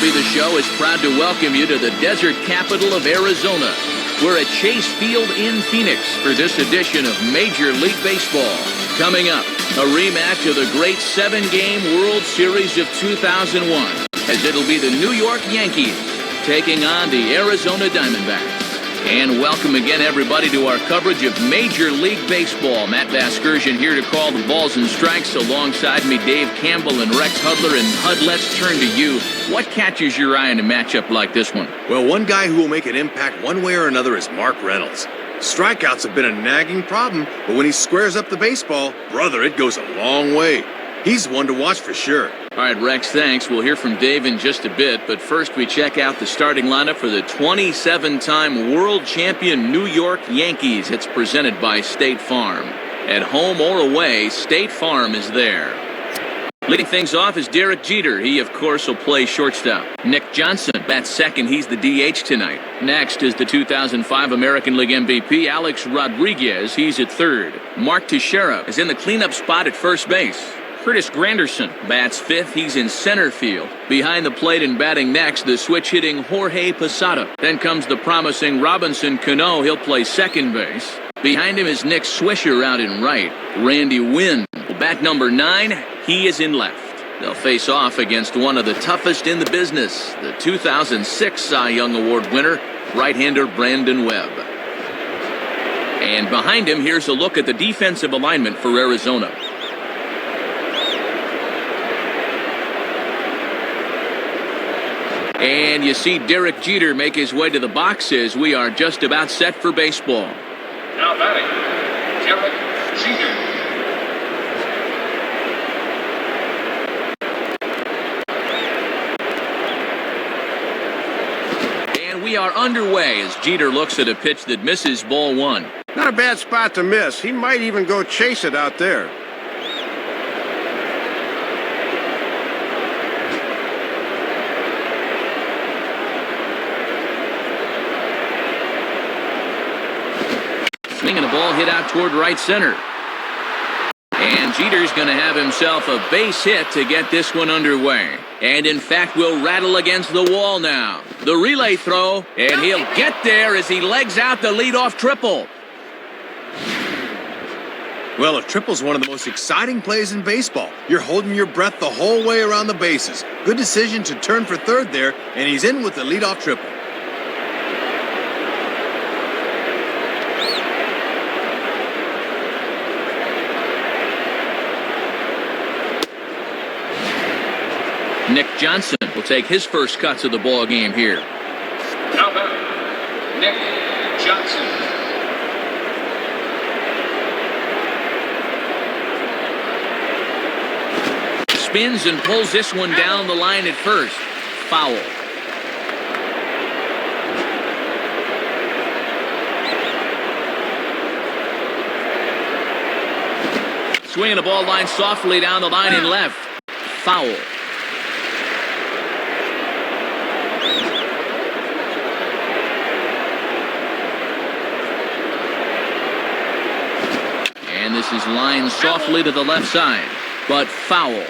MLB The Show is proud to welcome you to the desert capital of Arizona. We're at Chase Field in Phoenix for this edition of Major League Baseball. Coming up, a rematch of the great 7-game World Series of 2001, as it'll be the New York Yankees taking on the Arizona Diamondbacks. And welcome again, everybody, to our coverage of Major League Baseball. Matt Vasgersian here to call the balls and strikes. Alongside me, Dave Campbell and Rex Hudler. And Hud, let's turn to you. What catches your eye in a matchup like this one? Well, one guy who will make an impact one way or another is Mark Reynolds. Strikeouts have been a nagging problem, but when he squares up the baseball, brother, it goes a long way. He's one to watch for sure. All right, Rex, thanks. We'll hear from Dave in just a bit, but first we check out the starting lineup for the 27-time world champion New York Yankees. It's presented by State Farm. At home or away, State Farm is there. Leading things off is Derek Jeter. He, of course, will play shortstop. Nick Johnson bats second. He's the DH tonight. Next is the 2005 American League MVP, Alex Rodriguez. He's at third. Mark Teixeira is in the cleanup spot at first base. Curtis Granderson bats fifth. He's in center field. Behind the plate and batting next, the switch-hitting Jorge Posada. Then comes the promising Robinson Cano. He'll play second base. Behind him is Nick Swisher out in right. Randy Winn will bat number 9. He is in left. They'll face off against one of the toughest in the business, the 2006 Cy Young Award winner, right-hander Brandon Webb. And behind him, here's a look at the defensive alignment for Arizona. And you see Derek Jeter make his way to the boxes. We are just about set for baseball. Now batting, Derek Jeter. And we are underway as Jeter looks at a pitch that misses ball one. Not a bad spot to miss. He might even go chase it out there. Swinging a ball hit out toward right center. And Jeter's going to have himself a base hit to get this one underway. And in fact, will rattle against the wall now. The relay throw, and he'll get there as he legs out the leadoff triple. Well, a triple's one of the most exciting plays in baseball. You're holding your breath the whole way around the bases. Good decision to turn for third there, and he's in with the leadoff triple. Nick Johnson will take his first cuts of the ball game here. Now batting, Nick Johnson. Spins and pulls this one down the line at first. Foul. Swinging the ball line softly down the line in left. Foul. And this is lined softly to the left side, but foul.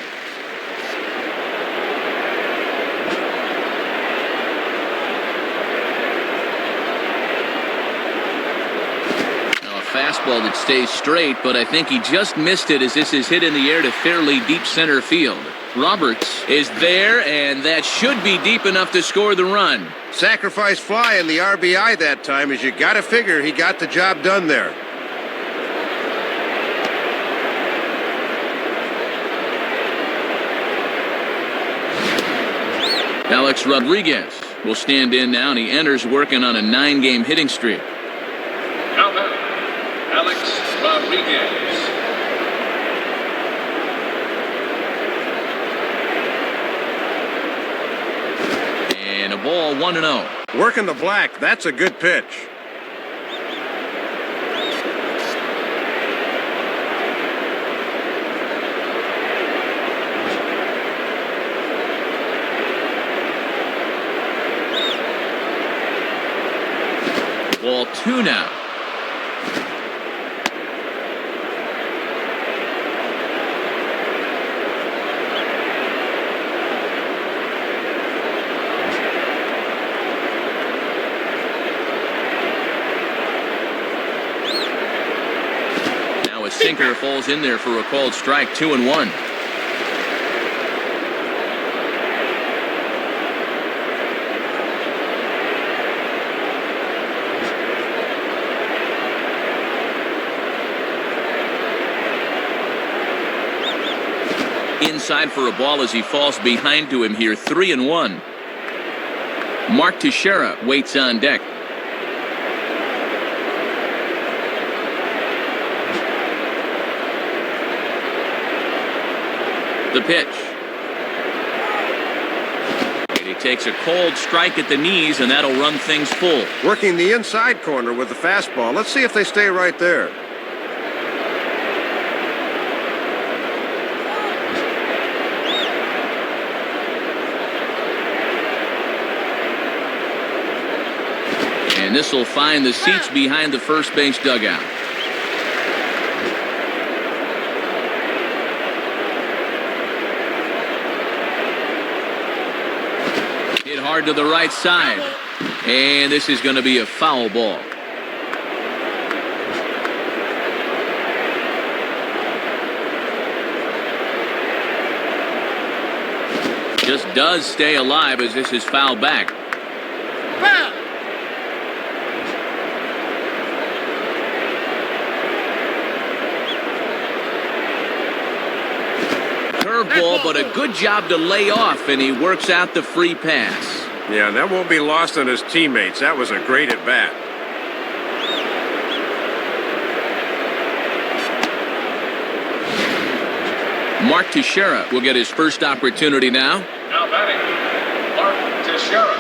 Fastball that stays straight, but I think he just missed it as this is hit in the air to fairly deep center field. Roberts is there, and that should be deep enough to score the run. Sacrifice fly in the RBI that time, as you got to figure he got the job done there. Alex Rodriguez will stand in now, and he enters working on a 9-game hitting streak. Now batting, Alex Rodriguez. And a ball 1-0. Working the black, that's a good pitch. Ball 2 now. sinker falls in there for a called strike, 2-1. Inside for a ball as he falls behind to him here, 3-1. Mark Teixeira waits on deck. The pitch. And he takes a cold strike at the knees, and that'll run things full. Working the inside corner with the fastball. Let's see if they stay right there. And this will find the seats behind the first base dugout. Hit hard to the right side. And this is going to be a foul ball. Just does stay alive as this is fouled back. Curveball, but a good job to lay off, and he works out the free pass. Yeah, that won't be lost on his teammates. That was a great at bat. Mark Teixeira will get his first opportunity now. Now batting, Mark Teixeira.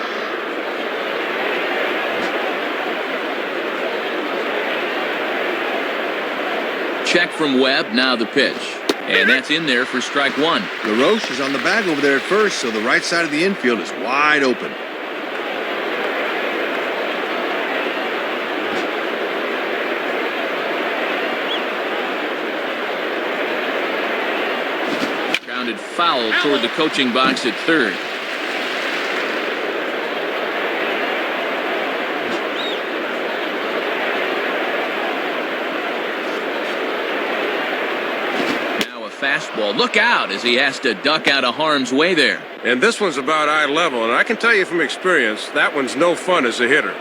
Check from Webb, now the pitch. And that's in there for strike one. LaRoche is on the bag over there at first, so the right side of the infield is wide open. Grounded foul toward the coaching box at third. Fastball. Look out as he has to duck out of harm's way there. And this one's about eye level, and I can tell you from experience, that one's no fun as a hitter.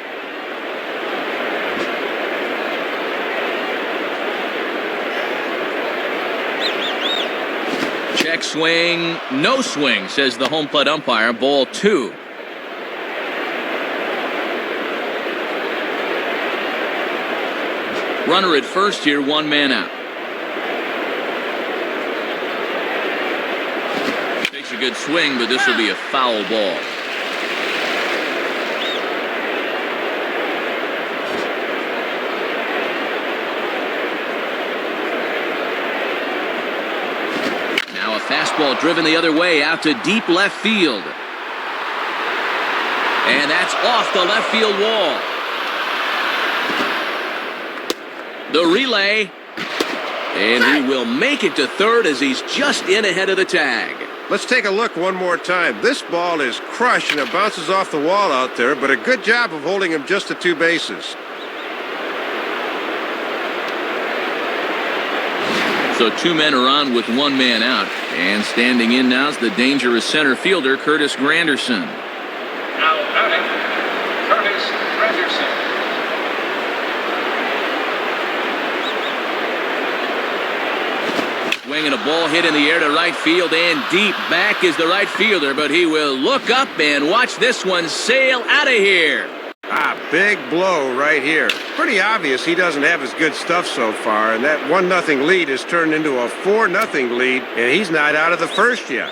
Check swing, no swing, says the home plate umpire. Ball two. Runner at first here, one man out. A good swing, but this will be a foul ball. Now a fastball driven the other way out to deep left field. And that's off the left field wall. The relay. And he will make it to third as he's just in ahead of the tag. Let's take a look one more time. This ball is crushed and it bounces off the wall out there, but a good job of holding him just to two bases. So two men are on with one man out. And standing in now is the dangerous center fielder, Curtis Granderson. Now batting, Curtis Granderson. Swinging a ball hit in the air to right field and deep. Back is the right fielder, but he will look up and watch this one sail out of here. Big blow right here. Pretty obvious he doesn't have his good stuff so far, and that 1-0 lead has turned into a 4-0 lead, and he's not out of the first yet.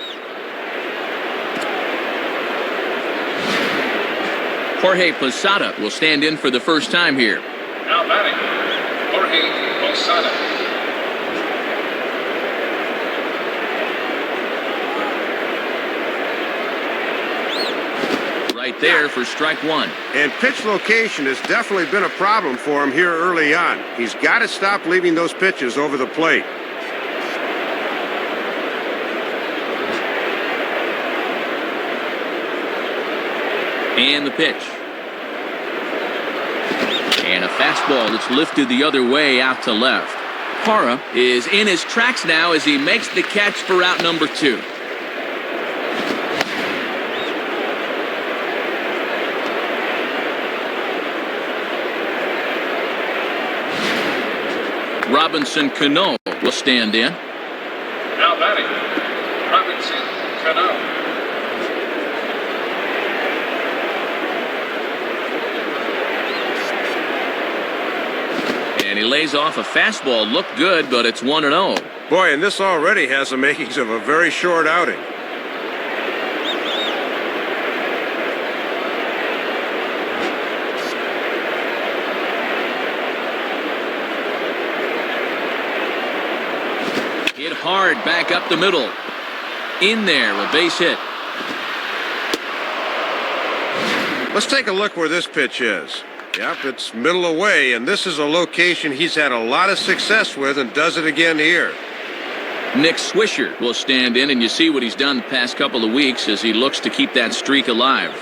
Jorge Posada will stand in for the first time here. Now batting, Jorge Posada. Right there for strike one. And pitch location has definitely been a problem for him here early on. He's got to stop leaving those pitches over the plate. And the pitch. And a fastball that's lifted the other way out to left. Parra is in his tracks now as he makes the catch for out number 2. Robinson Cano will stand in. Now batting, Robinson Cano. And he lays off a fastball. Looked good, but it's 1-0. Boy, and this already has the makings of a very short outing. Hit hard back up the middle. In there, a base hit. Let's take a look where this pitch is. Yep, it's middle away, and this is a location he's had a lot of success with and does it again here. Nick Swisher will stand in, and you see what he's done the past couple of weeks as he looks to keep that streak alive.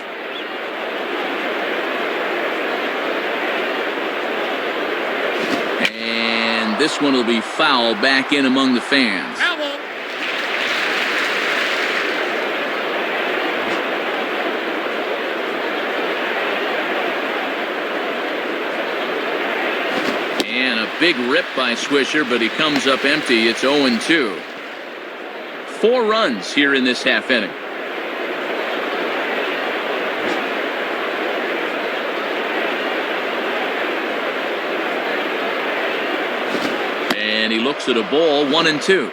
And this one will be foul back in among the fans. And a big rip by Swisher, but he comes up empty. It's 0-2. 4 runs here in this half inning. And he looks at a ball, 1-2.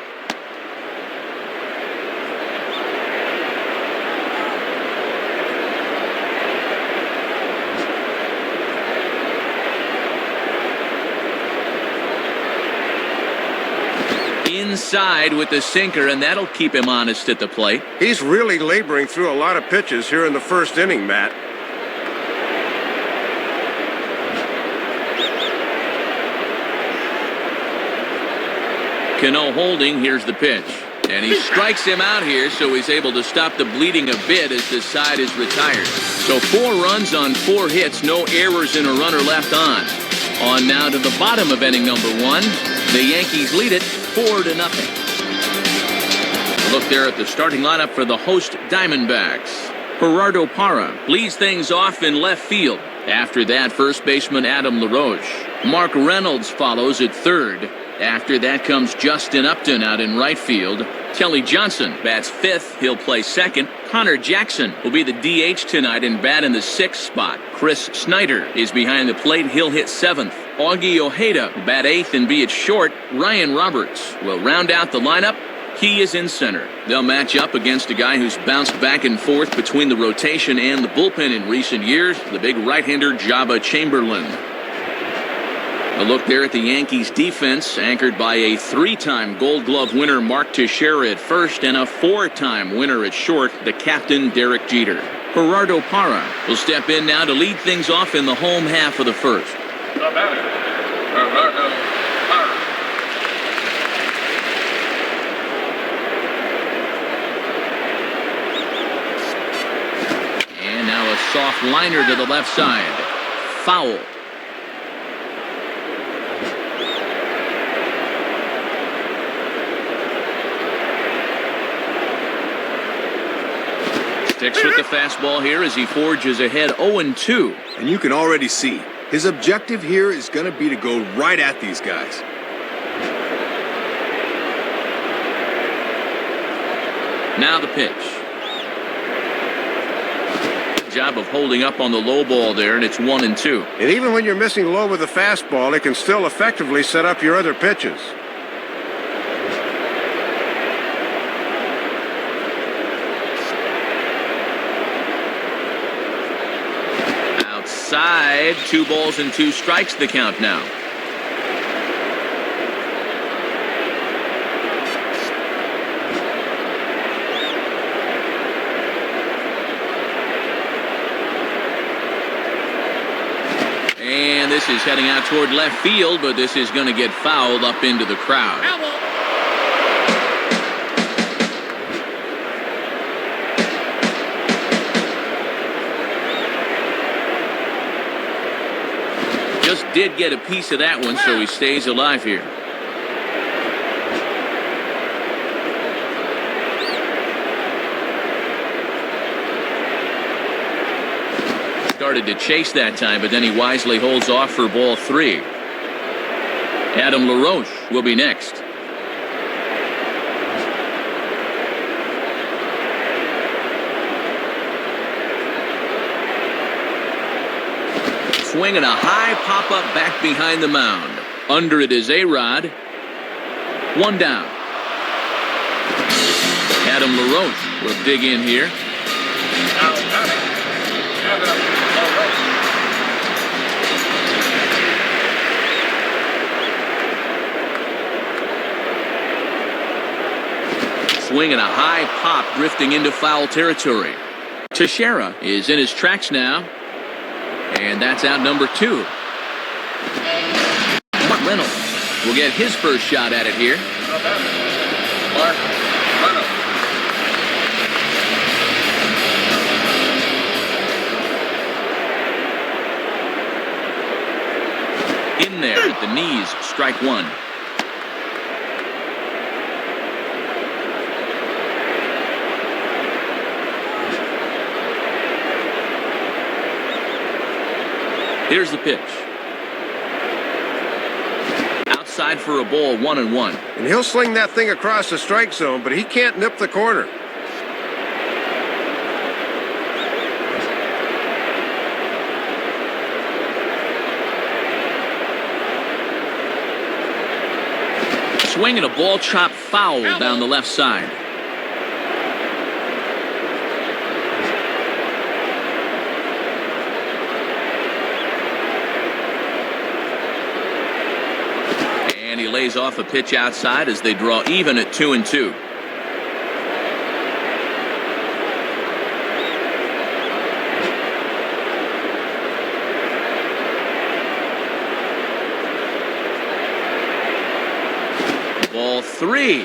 Inside with the sinker, and that'll keep him honest at the plate. He's really laboring through a lot of pitches here in the first inning, Matt. Cano holding, here's the pitch. And he strikes him out here, so he's able to stop the bleeding a bit as the side is retired. So 4 runs on 4 hits, no errors and a runner left on. On now to the bottom of inning number 1. The Yankees lead it 4-0. Look there at the starting lineup for the host Diamondbacks. Gerardo Parra leads things off in left field. After that, first baseman Adam LaRoche. Mark Reynolds follows at third. After that comes Justin Upton out in right field. Kelly Johnson bats 5th. He'll play 2nd. Connor Jackson will be the DH tonight and bat in the 6th spot. Chris Snyder is behind the plate. He'll hit 7th. Augie Ojeda will bat 8th and be at short. Ryan Roberts will round out the lineup. He is in center. They'll match up against a guy who's bounced back and forth between the rotation and the bullpen in recent years, the big right-hander Jabba Chamberlain. A look there at the Yankees defense, anchored by a 3-time Gold Glove winner Mark Teixeira at first and a 4-time winner at short, the captain Derek Jeter. Gerardo Parra will step in now to lead things off in the home half of the first. The batter, Gerardo Parra. And now a soft liner to the left side. Foul. Sticks with the fastball here as he forges ahead 0-2. And you can already see his objective here is going to be to go right at these guys. Now the pitch. Good job of holding up on the low ball there, and it's 1-2. And even when you're missing low with the fastball, it can still effectively set up your other pitches. Outside, 2 balls and 2 strikes the count now. And this is heading out toward left field, but this is going to get fouled up into the crowd. Just did get a piece of that one, so he stays alive here. started to chase that time, but then he wisely holds off for ball 3. Adam LaRoche will be next. Swinging a high pop-up back behind the mound. Under it is A-Rod. 1 down. Adam LaRoche will dig in here. Now batting, Adam LaRoche. Swinging a high pop drifting into foul territory. Teixeira is in his tracks now. And that's out number 2. Mark Reynolds will get his first shot at it here. Now batting, Mark Reynolds. In there at the knees, strike 1. Here's the pitch. Outside for a ball, 1-1. And he'll sling that thing across the strike zone, but he can't nip the corner. Swinging a ball chopped foul down the left side. And he lays off a pitch outside as they draw even at 2-2. Ball 3.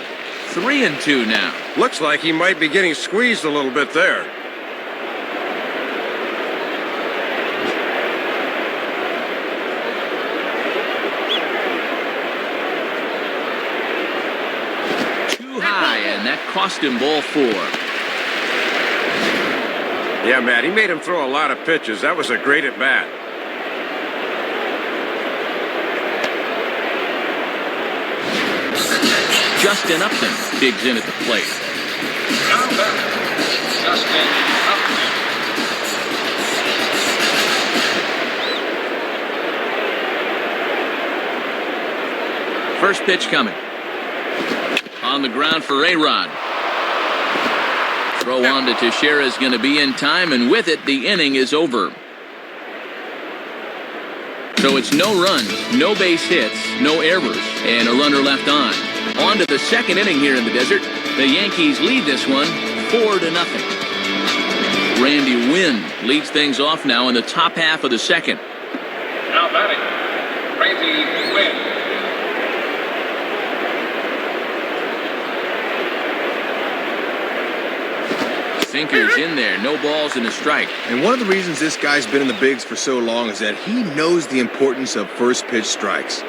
3-2 now. Looks like he might be getting squeezed a little bit there. Too high, and that cost him ball 4. Yeah, Matt, he made him throw a lot of pitches. That was a great at bat. Justin Upton digs in at the plate. Now batting, Justin Upton. First pitch coming. On the ground for A-Rod. Throw on to Teixeira is going to be in time, and with it, the inning is over. So it's no runs, no base hits, no errors, and a runner left on. On to the second inning here in the desert. The Yankees lead this one 4-0. Randy Wynn leads things off now in the top half of the second. Now batting, Randy Wynn. Sinker's in there, no balls and a strike. And one of the reasons this guy's been in the bigs for so long is that he knows the importance of first pitch strikes.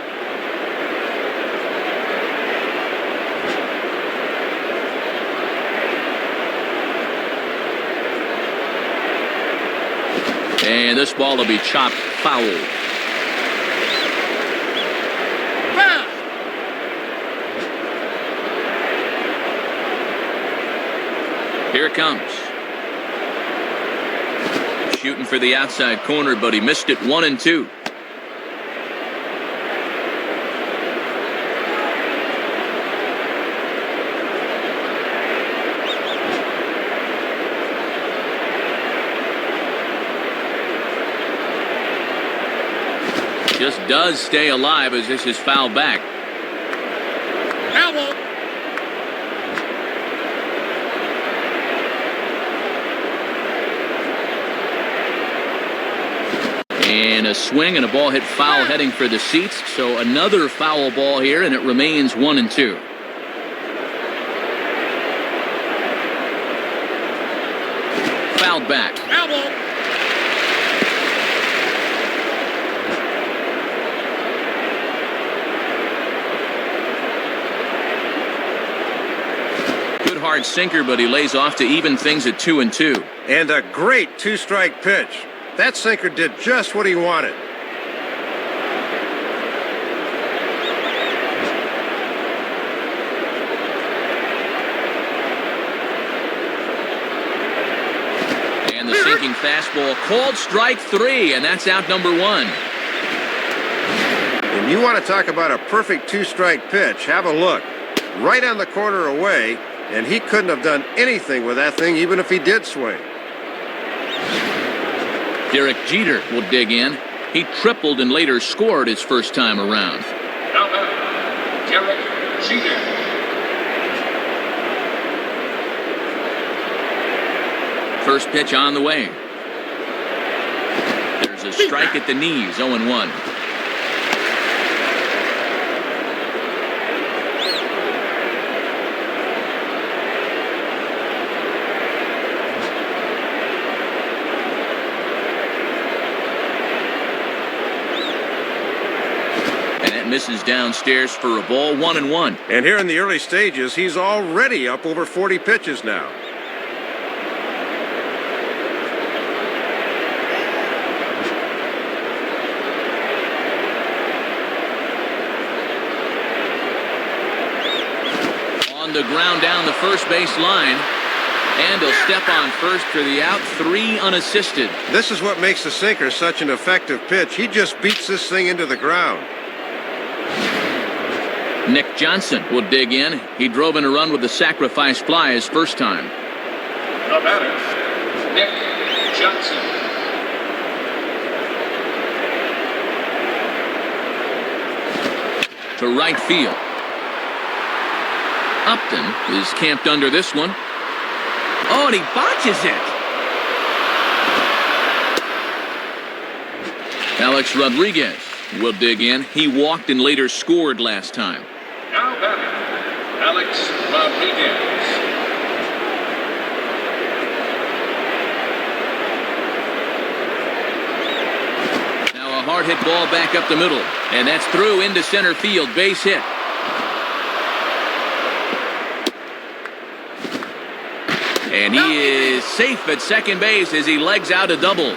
And this ball will be chopped foul. Here it comes. Shooting for the outside corner, but he missed it 1-2. Just does stay alive as this is fouled back. And a swing and a ball hit foul heading for the seats. So another foul ball here, and it remains 1-2. Fouled back. Good hard sinker, but he lays off to even things at 2-2. And a great two-strike pitch. That sinker did just what he wanted. And the sinking fastball called strike 3, and that's out number 1. And you want to talk about a perfect two-strike pitch, have a look. Right on the corner away, and he couldn't have done anything with that thing even if he did swing. Derek Jeter will dig in. He tripled and later scored his first time around. Now batter, Derek Jeter. First pitch on the way. There's a strike at the knees, 0-1. Misses downstairs for a ball, 1-1. And here in the early stages, he's already up over 40 pitches now. On the ground down the first base line. And he'll step on first for the out, 3 unassisted. This is what makes the sinker such an effective pitch. He just beats this thing into the ground. Nick Johnson will dig in. He drove in a run with a sacrifice fly his first time. The batter, Nick Johnson. To right field. Upton is camped under this one. Oh, and he botches it. Alex Rodriguez will dig in. He walked and later scored last time. Now batting, Alex Rodriguez. Now a hard hit ball back up the middle. And that's through into center field. Base hit. And he is safe at second base as he legs out a double.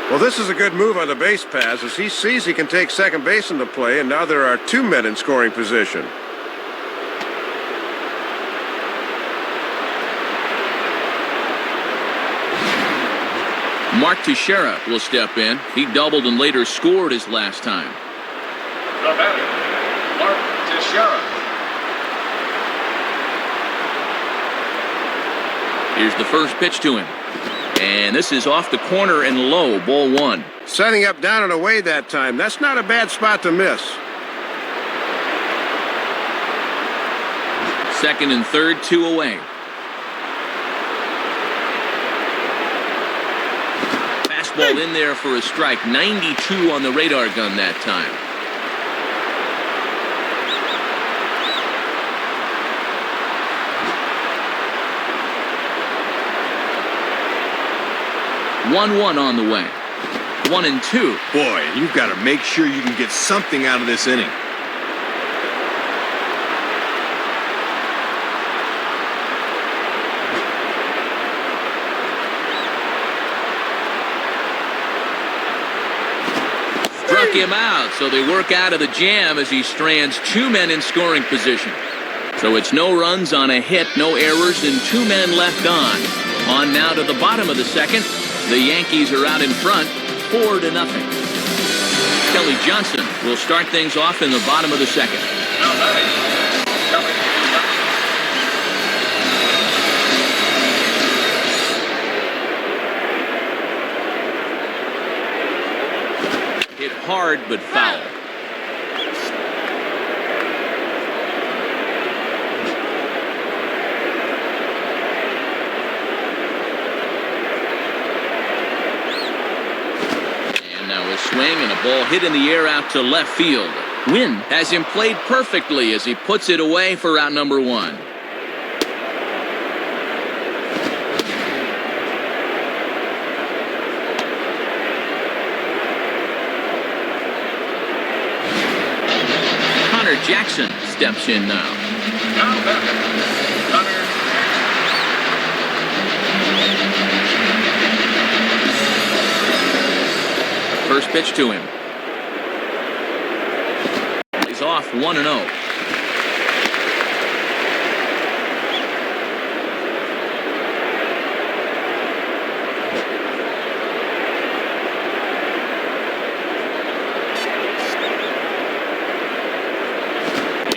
Well, this is a good move on the base pass as he sees he can take second base into play, and now there are 2 men in scoring position. Mark Teixeira will step in. He doubled and later scored his last time. The batter, Mark Teixeira. Here's the first pitch to him. And this is off the corner and low, ball 1. Setting up down and away that time. That's not a bad spot to miss. Second and third, 2 away. Fastball in there for a strike. 92 on the radar gun that time. One on the way. 1-2. Boy, you've got to make sure you can get something out of this inning. Struck him out, so they work out of the jam as he strands 2 men in scoring position. So it's no runs on a hit, no errors, and 2 men left on. On now to the bottom of the second. The Yankees are out in front, 4-0. Kelly Johnson will start things off in the bottom of the second. Now batting, Kelly Johnson. Hit hard but foul. Swing and a ball hit in the air out to left field. Wynn has him played perfectly as he puts it away for out number 1. Connor Jackson steps in now. Now batting, Connor Jackson. first pitch to him. He's off 1-0.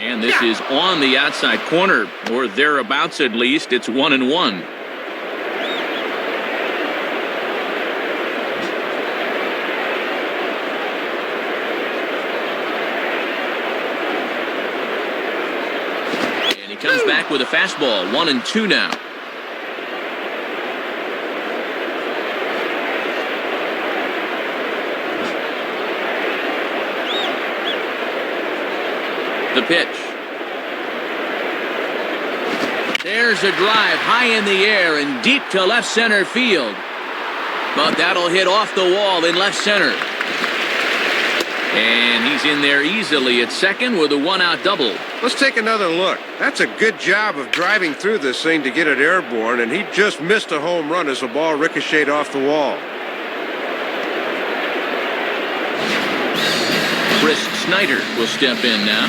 And this is on the outside corner, or thereabouts at least. It's 1-1. And he comes back with a fastball. 1-2 now. The pitch. There's a drive high in the air and deep to left center field. But that'll hit off the wall in left center. And he's in there easily at second with a one-out double. Let's take another look. That's a good job of driving through this thing to get it airborne, and he just missed a home run as the ball ricocheted off the wall. Chris Snyder will step in now.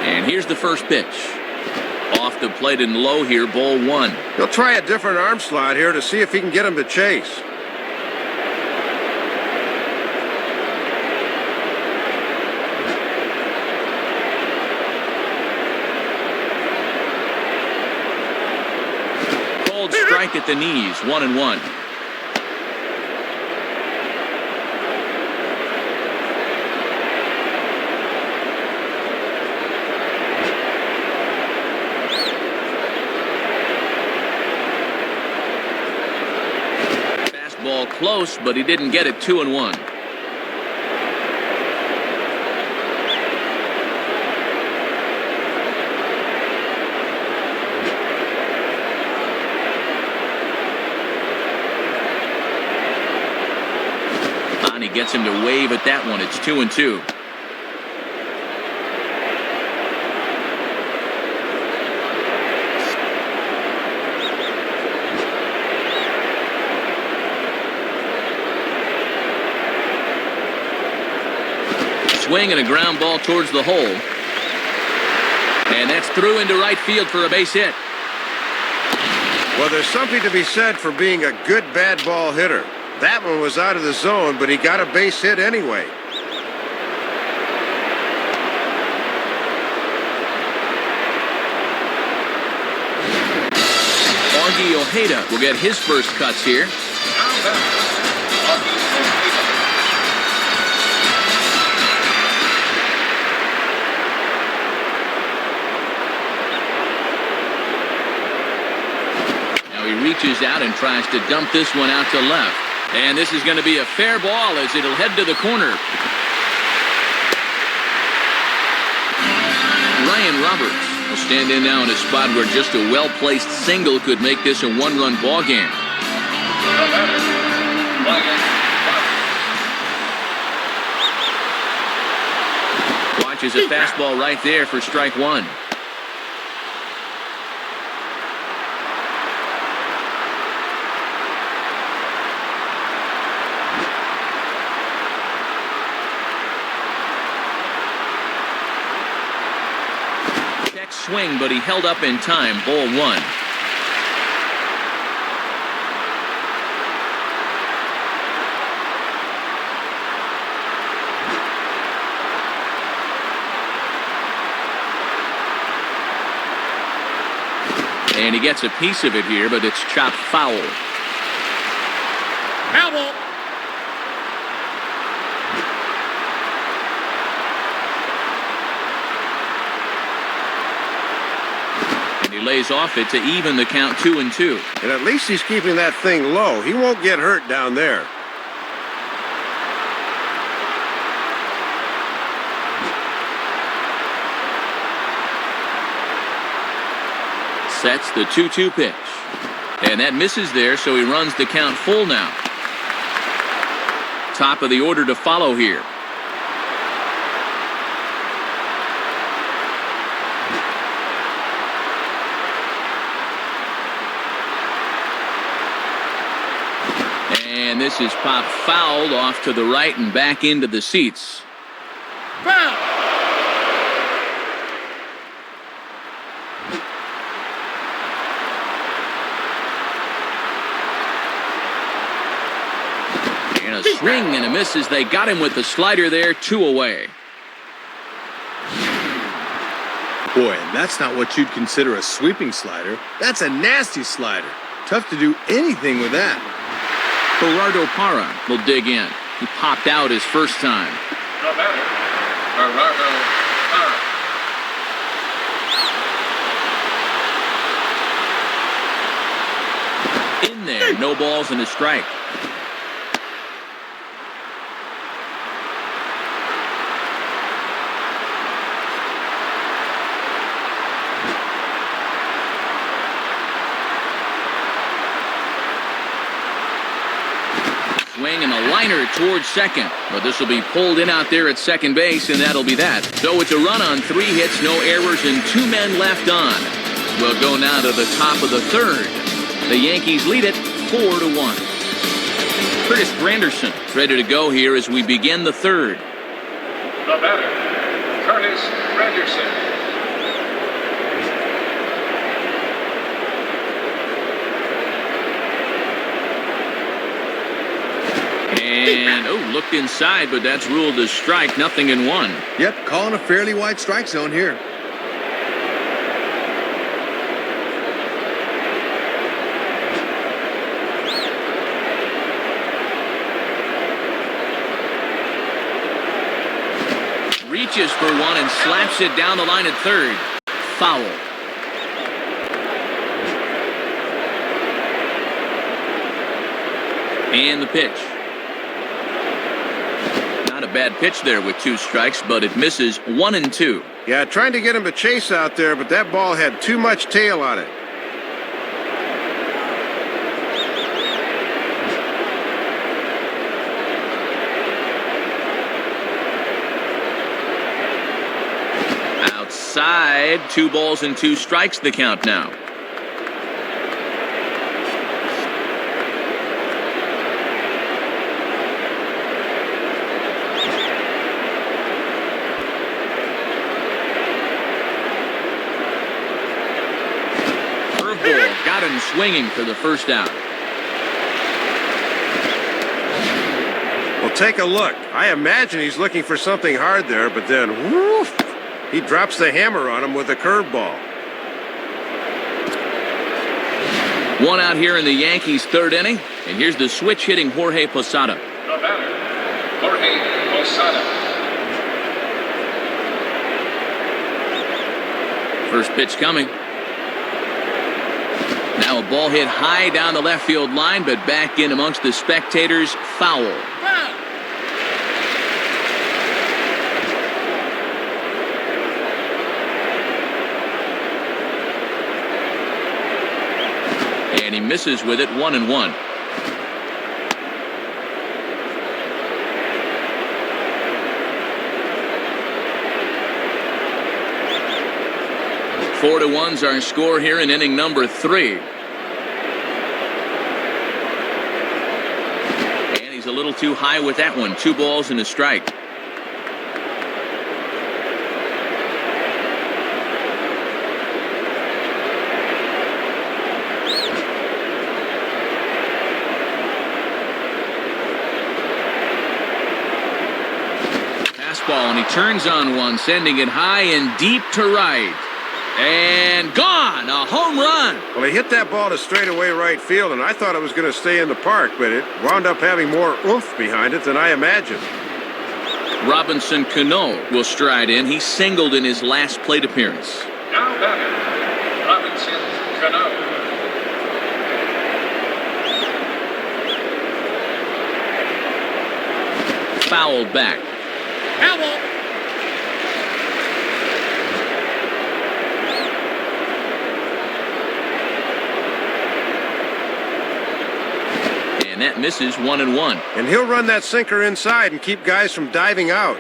And here's the first pitch. Off the plate and low here, ball one. He'll try a different arm slot here to see if he can get him to chase. Cold strike at the knees, 1-1. Ball close, but he didn't get it. 2-1. And he gets him to wave at that one. It's 2-2. Swing and a ground ball towards the hole. And that's through into right field for a base hit. Well, there's something to be said for being a good bad ball hitter. That one was out of the zone, but he got a base hit anyway. Augie Ojeda will get his first cuts here. Reaches out and tries to dump this one out to left. And this is going to be a fair ball as it'll head to the corner. Ryan Roberts will stand in now in a spot where just a well-placed single could make this a one-run ball game. Watches a fastball right there for strike one. Swing, but he held up in time. Ball one. And he gets a piece of it here, but it's chopped foul. Foul ball. He lays off it to even the count 2-2. And at least he's keeping that thing low. He won't get hurt down there. Sets the 2-2 pitch. And that misses there, so he runs the count full now. Top of the order to follow here. And this is popped fouled off to the right and back into the seats. Foul. And a swing and a miss as they got him with the slider there, 2 away. Boy, and that's not what you'd consider a sweeping slider. That's a nasty slider. Tough to do anything with that. Gerardo Parra will dig in. He popped out his first time. The batter, Gerardo Parra. In there, no balls and a strike. Swing and a liner towards second. But this will be pulled in out there at second base, and that'll be that. So it's a run on 3 hits, no errors, and 2 men left on. We'll go now to the top of the third. The Yankees lead it 4-1. Curtis Granderson ready to go here as we begin the third. The batter, Curtis Granderson. And, looked inside, but that's ruled a strike, 0-1. Yep, calling a fairly wide strike zone here. Reaches for one and slaps it down the line at third. Foul. And the pitch. Not a bad pitch there with 2 strikes, but it misses 1-2. Yeah, trying to get him to chase out there, but that ball had too much tail on it. Outside, 2 balls and 2 strikes the count now. Got him swinging for the first out. Well, take a look. I imagine he's looking for something hard there, but then, woof, he drops the hammer on him with a curveball. 1 out here in the Yankees' third inning, and here's the switch-hitting Jorge Posada. The batter, Jorge Posada. First pitch coming. Now a ball hit high down the left field line, but back in amongst the spectators. Foul. And he misses with it, 1-1. Four to one's our score here in inning number 3. And he's a little too high with that one. 2 balls and a strike. Fastball, and he turns on one, sending it high and deep to right. And gone! A home run! Well, he hit that ball to straightaway right field, and I thought it was going to stay in the park, but it wound up having more oomph behind it than I imagined. Robinson Cano will stride in. He singled in his last plate appearance. Now batter, Robinson Cano. Fouled back. Foul. And that misses, 1-1. And he'll run that sinker inside and keep guys from diving out.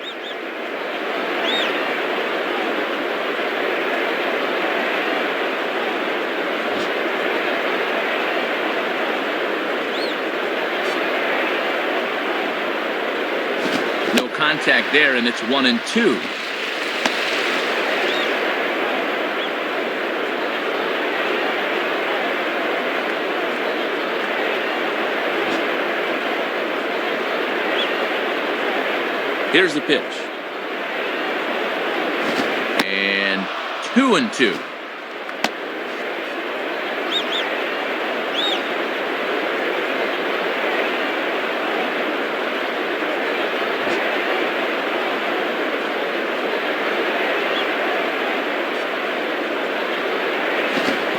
contact there, and it's 1-2. Here's the pitch. And 2-2.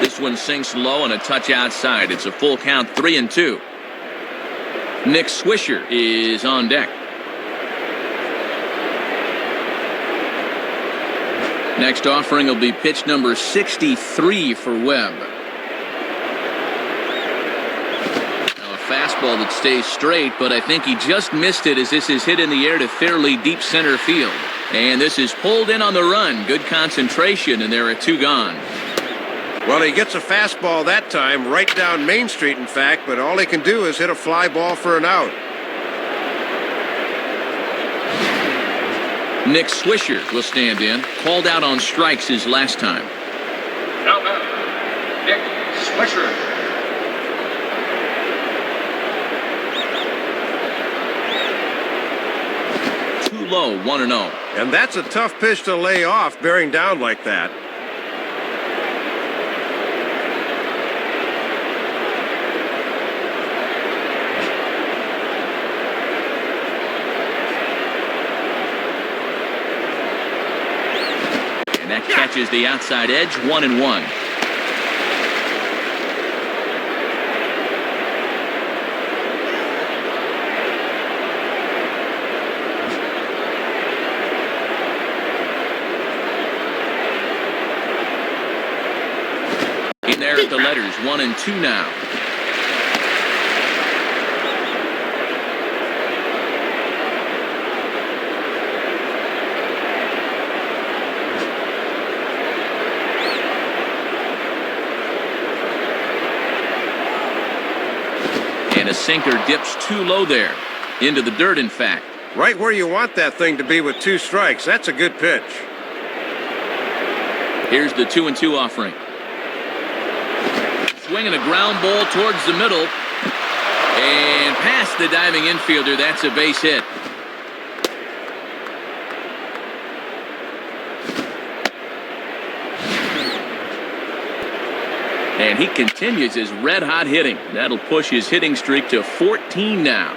This one sinks low and a touch outside. It's a full count, 3-2. Nick Swisher is on deck. Next offering will be pitch number 63 for Webb. Now a fastball that stays straight, but I think he just missed it as this is hit in the air to fairly deep center field. And this is pulled in on the run. Good concentration, and there are 2 gone. Well, he gets a fastball that time, right down Main Street, in fact, but all he can do is hit a fly ball for an out. Nick Swisher will stand in. Called out on strikes his last time. Now batter, Nick Swisher. Too low, 1-0. And that's a tough pitch to lay off, bearing down like that. That catches the outside edge, 1-1. In there at the letters, 1-2 now. A sinker dips too low there. Into the dirt, in fact. Right where you want that thing to be with 2 strikes. That's a good pitch. Here's the 2-2 offering. Swinging a ground ball towards the middle. And past the diving infielder. That's a base hit. And he continues his red-hot hitting. That'll push his hitting streak to 14 now.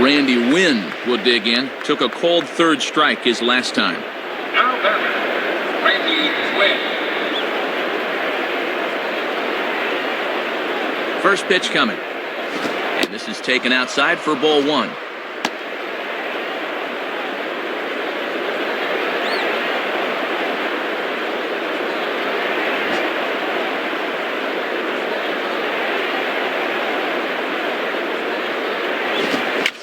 Randy Wynn will dig in. Took a cold third strike his last time. Now batter, Randy Wynn. First pitch coming. And this is taken outside for ball 1.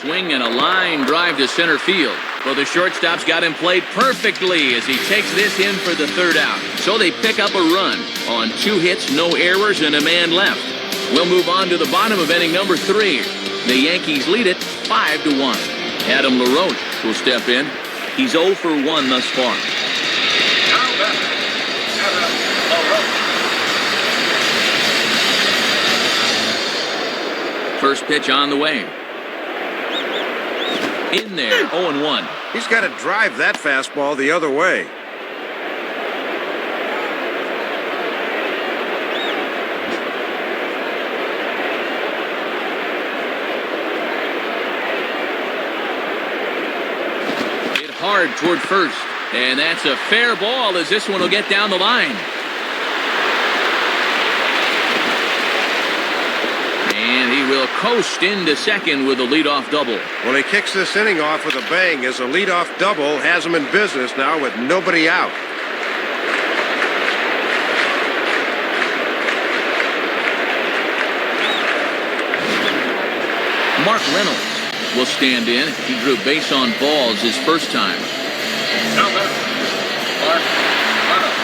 Swing and a line drive to center field. Well, the shortstop's got him played perfectly as he takes this in for the third out. So they pick up a run on 2 hits, no errors, and a man left. We'll move on to the bottom of inning number 3. The Yankees lead it 5-1. Adam LaRoche will step in. He's 0 for 1 thus far. Now batter, Adam LaRoche. First pitch on the way. In there, 0-1. He's got to drive that fastball the other way. Hit hard toward first. And that's a fair ball as this one will get down the line. And he will coast into second with a leadoff double. Well, he kicks this inning off with a bang as a leadoff double has him in business now with nobody out. Mark Reynolds will stand in. He drew base on balls his first time. Now batter, Mark Reynolds.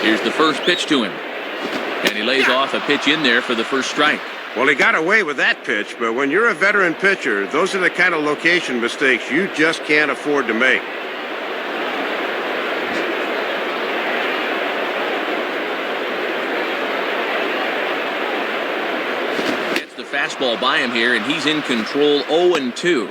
Here's the first pitch to him. And he lays off a pitch in there for the first strike. Well, he got away with that pitch, but when you're a veteran pitcher, those are the kind of location mistakes you just can't afford to make. Gets the fastball by him here, and he's in control 0-2.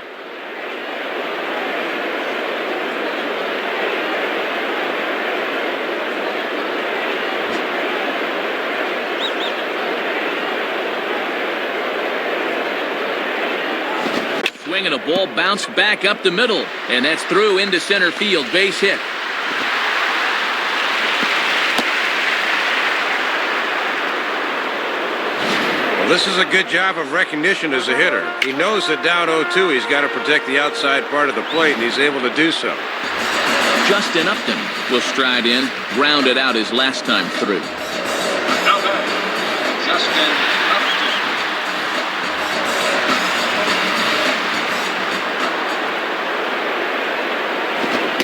Swing and a ball bounced back up the middle, and that's through into center field. Base hit. Well, this is a good job of recognition as a hitter. He knows that down 0-2, he's got to protect the outside part of the plate, and he's able to do so. Justin Upton will stride in, grounded out his last time through. Now back, Justin Upton.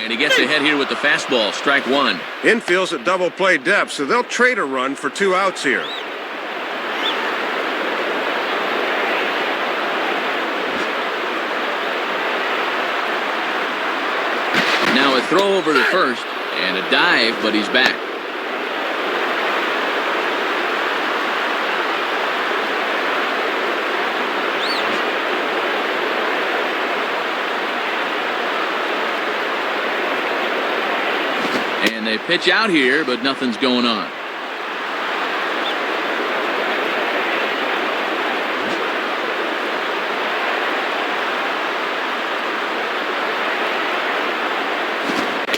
And he gets ahead here with the fastball. Strike one. Infield's at double play depth, so they'll trade a run for 2 outs here. Now a throw over to first, and a dive, but he's back. And they pitch out here, but nothing's going on.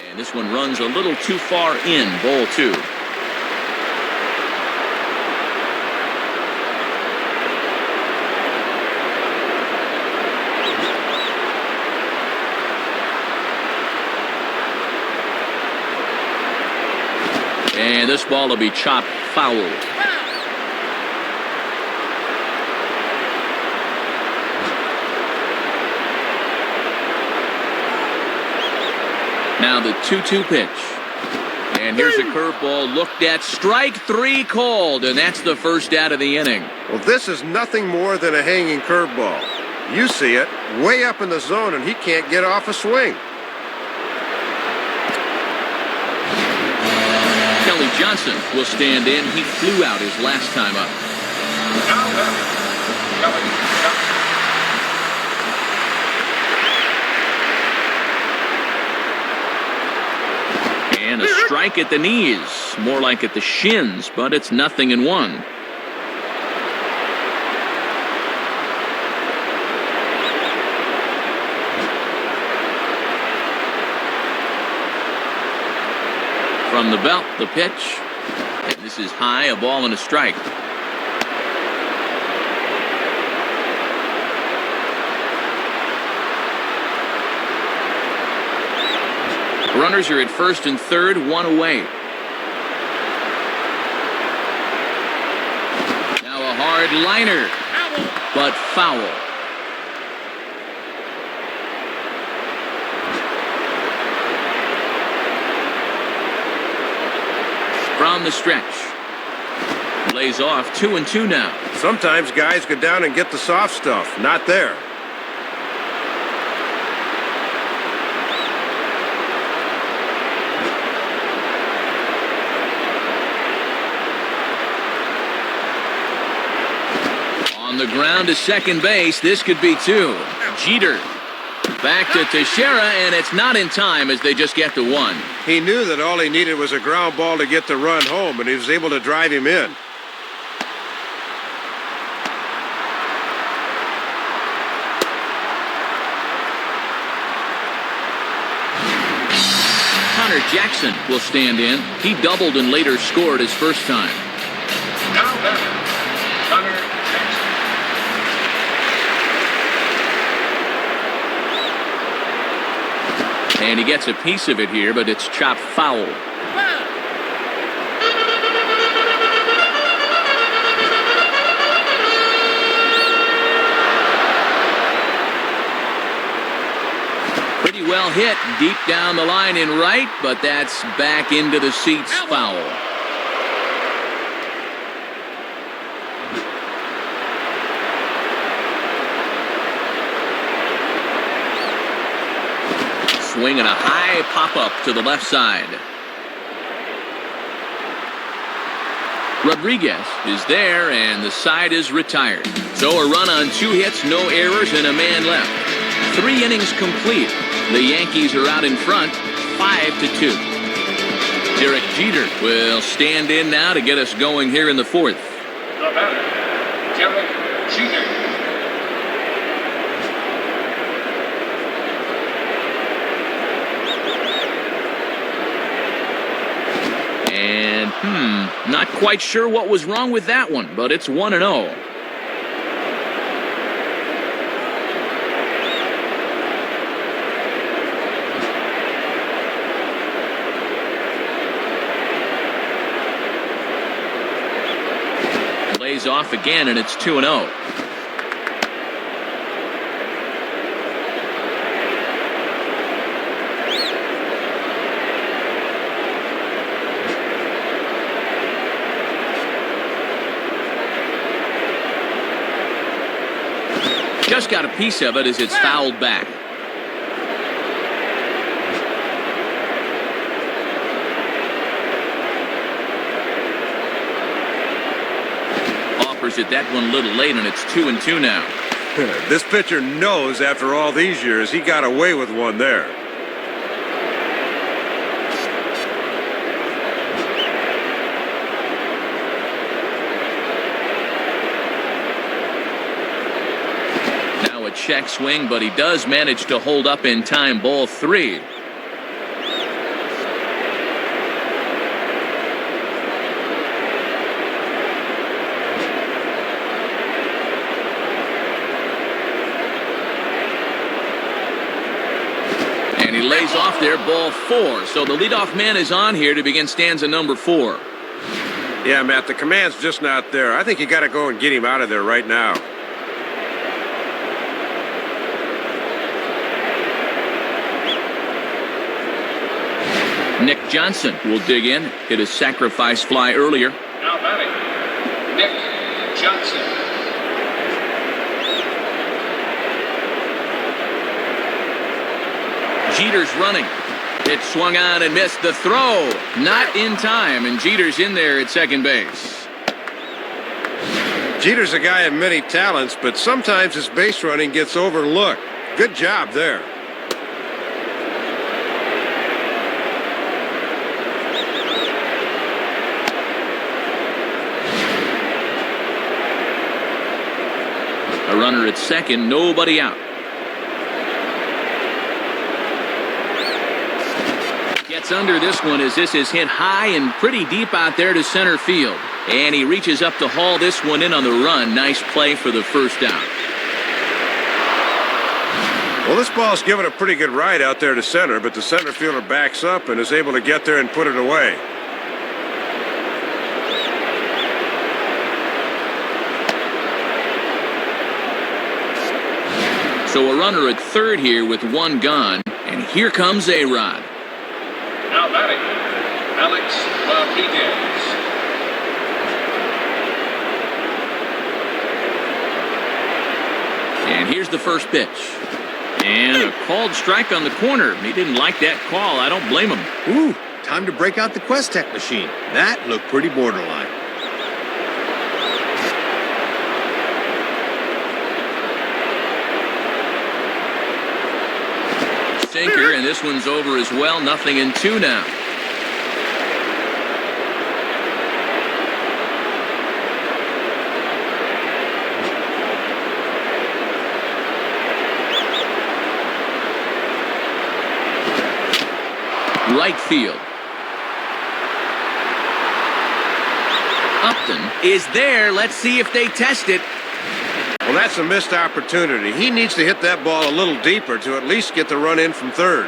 And this one runs a little too far in, ball 2. And this ball will be chopped foul. Now the 2-2 pitch. And here's a curveball looked at. Strike 3 called, and that's the first out of the inning. Well, this is nothing more than a hanging curveball. You see it, way up in the zone, and he can't get off a swing. Kelly Johnson will stand in. He flew out his last time up. Now back, Kelly Johnson. And a strike at the knees, more like at the shins, but it's 0-1. From the belt, the pitch, and this is high, a ball and a strike. Runners are at first and third, 1 away. Now a hard liner, but foul. From the stretch. Lays off 2-2 now. Sometimes guys go down and get the soft stuff. Not there. On the ground to second base. This could be 2. Jeter. Back to Teixeira, and it's not in time as they just get to 1. He knew that all he needed was a ground ball to get the run home, and he was able to drive him in. Connor Jackson will stand in. He doubled and later scored his first time. Now back, Connor Jackson. And he gets a piece of it here, but it's chopped foul. Pretty well hit deep down the line in right, but that's back into the seats, foul. swing and a high pop-up to the left side. Rodriguez is there, and the side is retired. So a run on 2 hits, no errors, and a man left. 3 innings complete. The Yankees are out in front, 5-2. Derek Jeter will stand in now to get us going here in the 4th. The batter, Derek Jeter. And, not quite sure what was wrong with that one, but it's 1-0. Lays off again, and it's 2-0. Just got a piece of it as it's fouled back. Offers it that one a little late, and it's 2-2 now. This pitcher knows after all these years he got away with one there. Check swing, but he does manage to hold up in time. Ball 3. And he lays off there. Ball 4. So the leadoff man is on here to begin stanza number 4. Yeah, Matt, the command's just not there. I think you got to go and get him out of there right now. Nick Johnson will dig in. Hit a sacrifice fly earlier. Now batting, Nick Johnson. Jeter's running. It swung on and missed the throw. Not in time, and Jeter's in there at second base. Jeter's a guy of many talents, but sometimes his base running gets overlooked. Good job there. A runner at second, nobody out. Gets under this one as this is hit high and pretty deep out there to center field. And he reaches up to haul this one in on the run. Nice play for the first out. Well, this ball's given a pretty good ride out there to center, but the center fielder backs up and is able to get there and put it away. So a runner at third here with one gone, and here comes A-Rod. Now batting, Alex Rodriguez. And here's the first pitch. And a called strike on the corner. He didn't like that call. I don't blame him. Ooh, time to break out the Quest-Tech machine. That looked pretty borderline. Sinker, and this one's over as well. 0-2 now. Right field. Upton is there. Let's see if they test it. Well, that's a missed opportunity. He needs to hit that ball a little deeper to at least get the run in from third.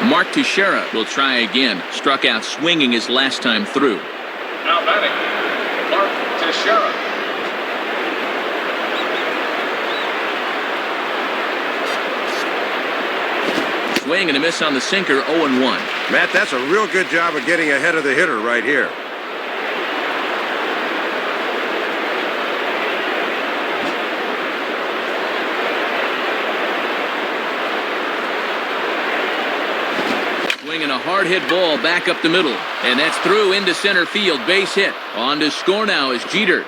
Mark Teixeira will try again. Struck out swinging his last time through. Now batting, Mark Teixeira. Swing and a miss on the sinker, 0-1. Matt, that's a real good job of getting ahead of the hitter right here. Swinging a hard hit ball back up the middle. And that's through into center field. Base hit. On to score now is Jeter.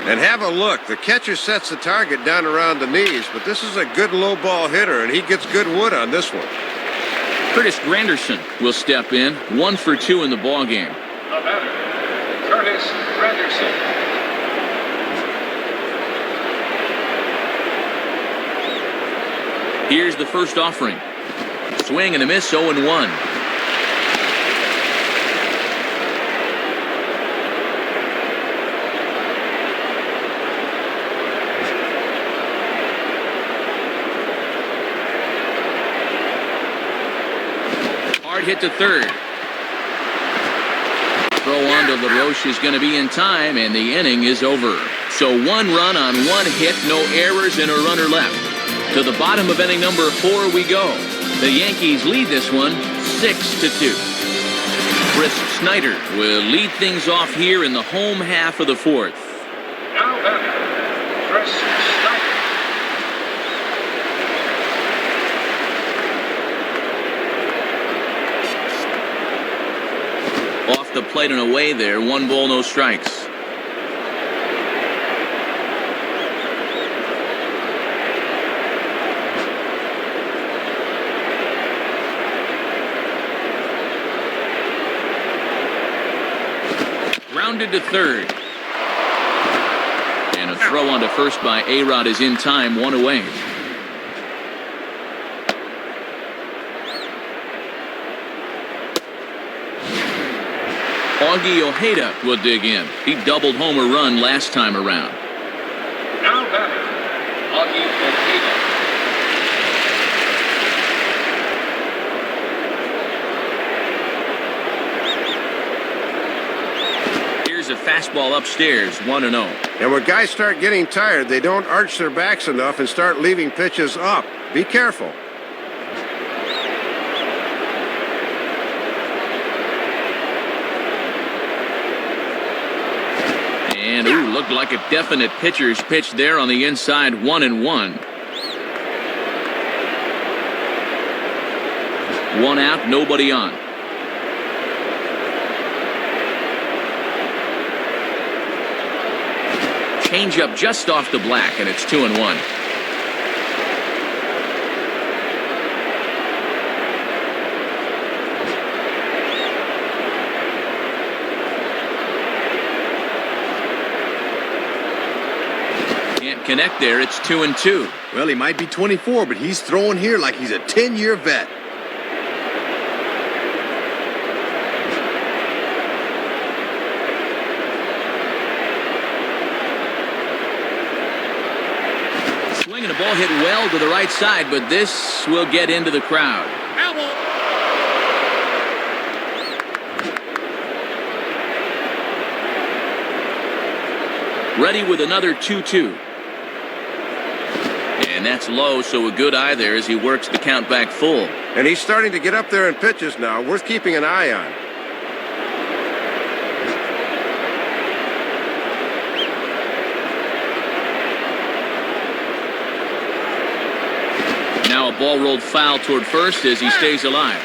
And have a look. The catcher sets the target down around the knees, but this is a good low ball hitter, and he gets good wood on this one. Curtis Granderson will step in. 1 for 2 in the ball game. The batter, Curtis Granderson. Here's the first offering. Swing and a miss, 0-1. Hard hit to third. Throw on to LaRoche is going to be in time, and the inning is over. So 1 run on 1 hit, no errors, and a runner left. To the bottom of inning number 4 we go. The Yankees lead this one 6-2. Chris Snyder will lead things off here in the home half of the 4th. Now batter, Chris Snyder. Off the plate and away there. 1 ball, no strikes. Grounded to third. And a throw on to first by A-Rod is in time. 1 away. Augie Ojeda will dig in. He doubled home a run last time around. Now batter, Augie Ojeda. Here's a fastball upstairs, 1-0. And when guys start getting tired, they don't arch their backs enough and start leaving pitches up. Be careful. And, ooh, looked like a definite pitcher's pitch there on the inside, 1-1. 1 out, nobody on. Changeup just off the black, and it's 2-1. Connect there. It's 2-2. Well, he might be 24, but he's throwing here like he's a 10-year vet. Swing and a ball hit well to the right side, but this will get into the crowd. Ready with another 2-2. And that's low, so a good eye there as he works the count back full. And he's starting to get up there in pitches now. Worth keeping an eye on. Now a ball rolled foul toward first as he stays alive.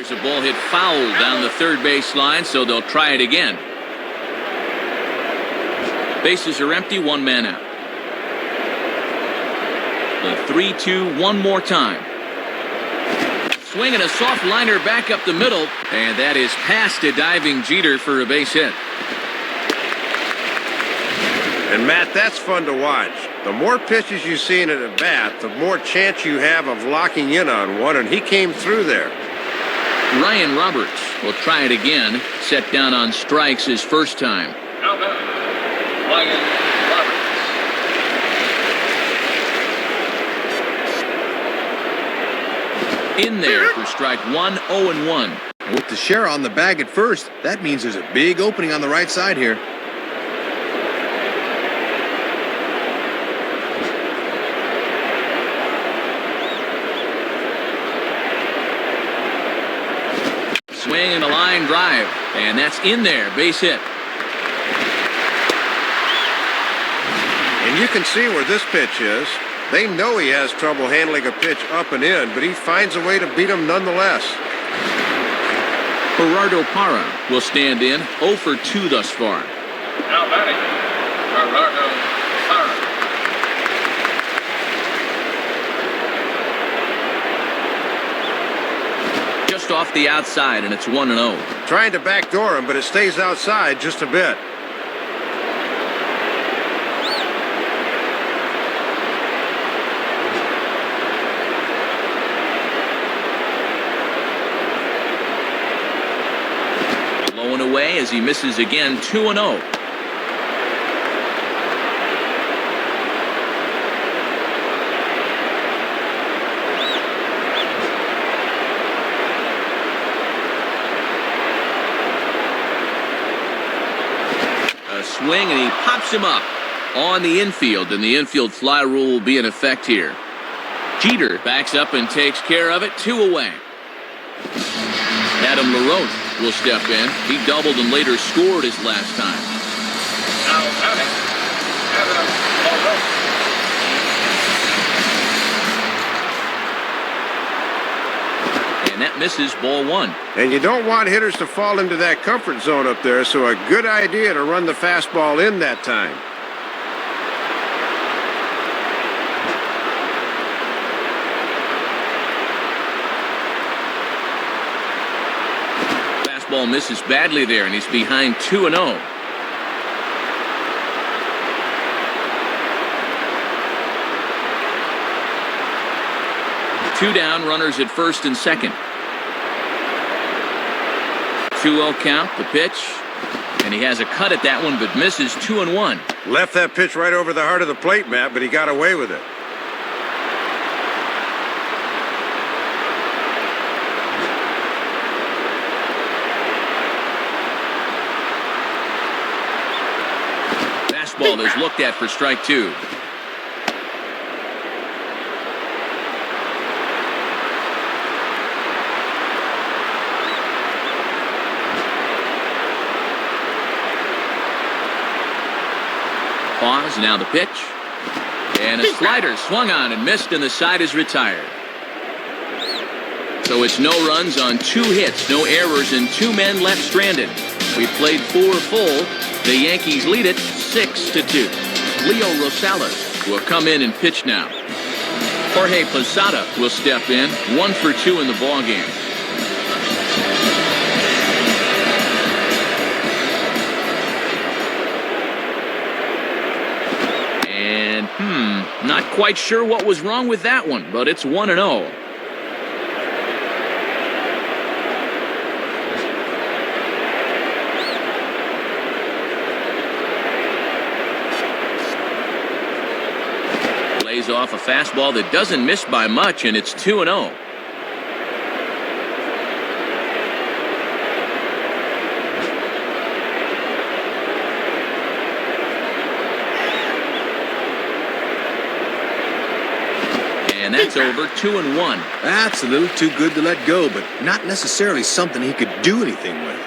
A ball hit foul down the third base line, so they'll try it again. Bases are empty, 1 man out. The 3-2 one more time. Swinging a soft liner back up the middle, and that is past a diving Jeter for a base hit. And Matt, that's fun to watch. The more pitches you see in an at-bat, the more chance you have of locking in on one, and he came through there. Ryan Roberts will try it again. Set down on strikes his first time. Now batter, Ryan Roberts. In there for strike 1, 0-1. With Teixeira on the bag at first, that means there's a big opening on the right side here. swing and a line drive. And that's in there. Base hit. And you can see where this pitch is. They know he has trouble handling a pitch up and in, but he finds a way to beat him nonetheless. Gerardo Parra will stand in, 0 for 2 thus far. Now batting, Gerardo Parra. Just off the outside, and it's 1-0. Trying to backdoor him, but it stays outside just a bit. Blowing away as he misses again, 2-0. Swing, and he pops him up on the infield, and the infield fly rule will be in effect here. Jeter backs up and takes care of it, 2 away. Adam LaRoche will step in. He doubled and later scored his last time. Now batting, Adam LaRoche. And that misses, ball 1. And you don't want hitters to fall into that comfort zone up there, so a good idea to run the fastball in that time. Fastball misses badly there, and he's behind 2-0. Two down, runners at first and second. 2-0 count, the pitch. And he has a cut at that one, but misses, 2-1. Left that pitch right over the heart of the plate, Matt, but he got away with it. Fastball is looked at for strike 2. Pause, now the pitch. And a slider swung on and missed, and the side is retired. So it's no runs on 2 hits, no errors, and 2 men left stranded. We played 4 full. The Yankees lead it 6-2. Leo Rosales will come in and pitch now. Jorge Posada will step in, 1 for 2 in the ballgame. Not quite sure what was wrong with that one, but it's 1-0. Lays off a fastball that doesn't miss by much, and it's 2-0. And that's over, 2-1. That's a little too good to let go, but not necessarily something he could do anything with.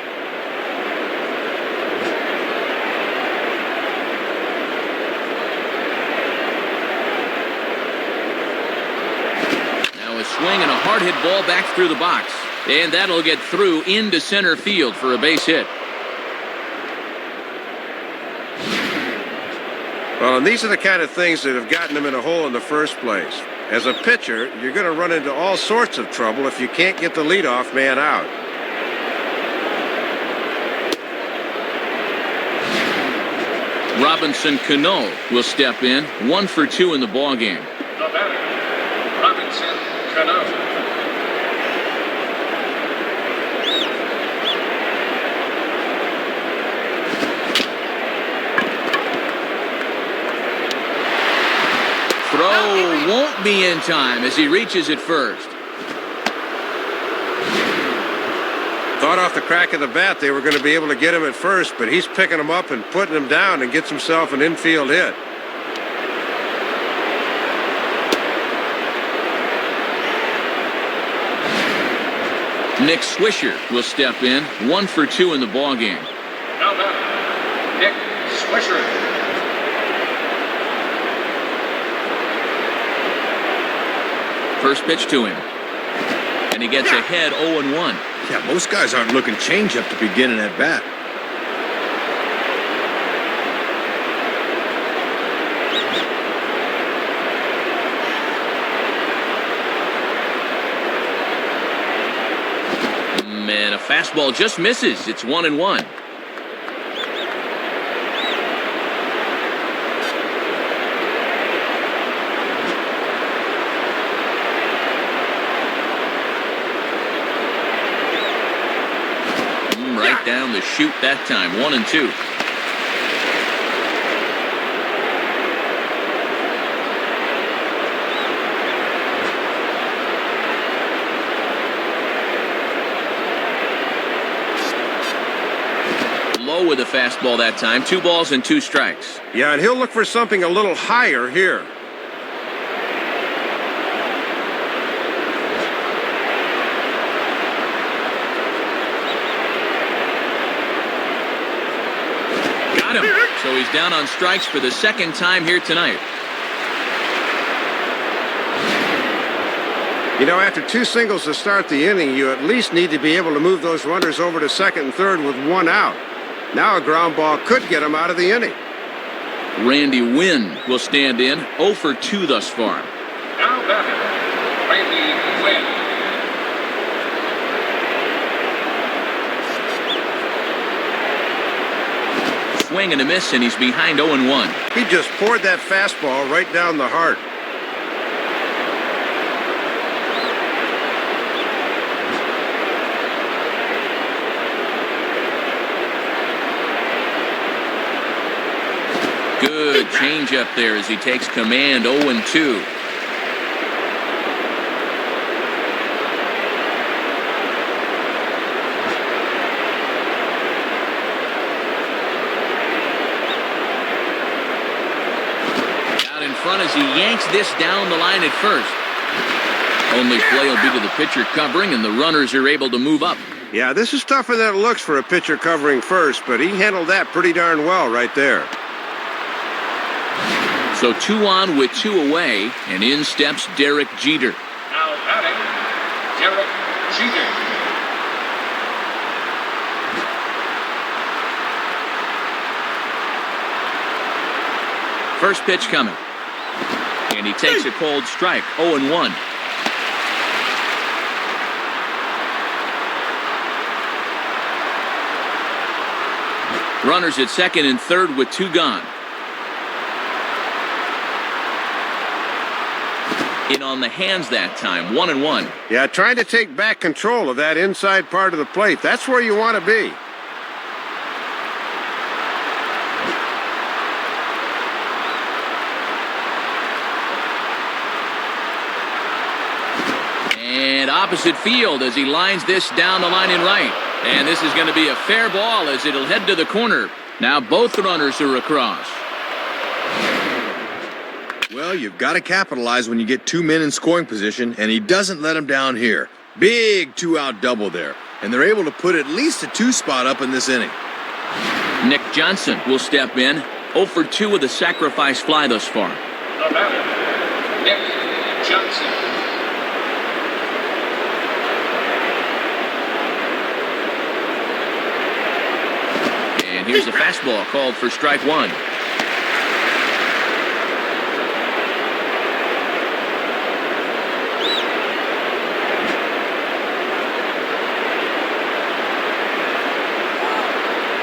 Now a swing and a hard hit ball back through the box. And that'll get through into center field for a base hit. Well, and these are the kind of things that have gotten him in a hole in the first place. As a pitcher, you're going to run into all sorts of trouble if you can't get the leadoff man out. Robinson Cano will step in, 1 for 2 in the ballgame. The batter, Robinson Cano. Throw won't be in time as he reaches it first. Thought off the crack of the bat they were going to be able to get him at first, but he's picking him up and putting him down and gets himself an infield hit. Nick Swisher will step in, 1 for 2 in the ballgame. Now batting, Nick Swisher. First pitch to him. And he gets ahead 0-1. Yeah, most guys aren't looking changeup to begin an at-bat. And a fastball just misses. It's 1-1. Right down the chute that time. 1-2. Low with a fastball that time. 2 balls and 2 strikes. Yeah, and he'll look for something a little higher here. Got him. So he's down on strikes for the second time here tonight. You know, after 2 singles to start the inning, you at least need to be able to move those runners over to second and third with 1 out. Now a ground ball could get him out of the inning. Randy Wynn will stand in, 0 for 2 thus far. Now batting, Randy Wynn. Swing and a miss, and he's behind 0-1. He just poured that fastball right down the heart. Good change up there as he takes command. 0-2. Out in front as he yanks this down the line at first. Only play will be to the pitcher covering, and the runners are able to move up. Yeah, this is tougher than it looks for a pitcher covering first, but he handled that pretty darn well right there. So 2 on with 2 away, and in steps Derek Jeter. Now batting, Derek Jeter. First pitch coming. And he takes a cold strike. 0-1. Runners at second and third with 2 gone. In on the hands that time. 1-1. Yeah, trying to take back control of that inside part of the plate. That's where you want to be. And opposite field as he lines this down the line in right. And this is going to be a fair ball as it'll head to the corner. Now both runners are across. Well, you've got to capitalize when you get 2 men in scoring position, and he doesn't let them down here. Big 2-out double there, and they're able to put at least a 2 spot up in this inning. Nick Johnson will step in, 0 for 2 with a sacrifice fly thus far. The batter, Nick Johnson. And here's a fastball called for strike 1.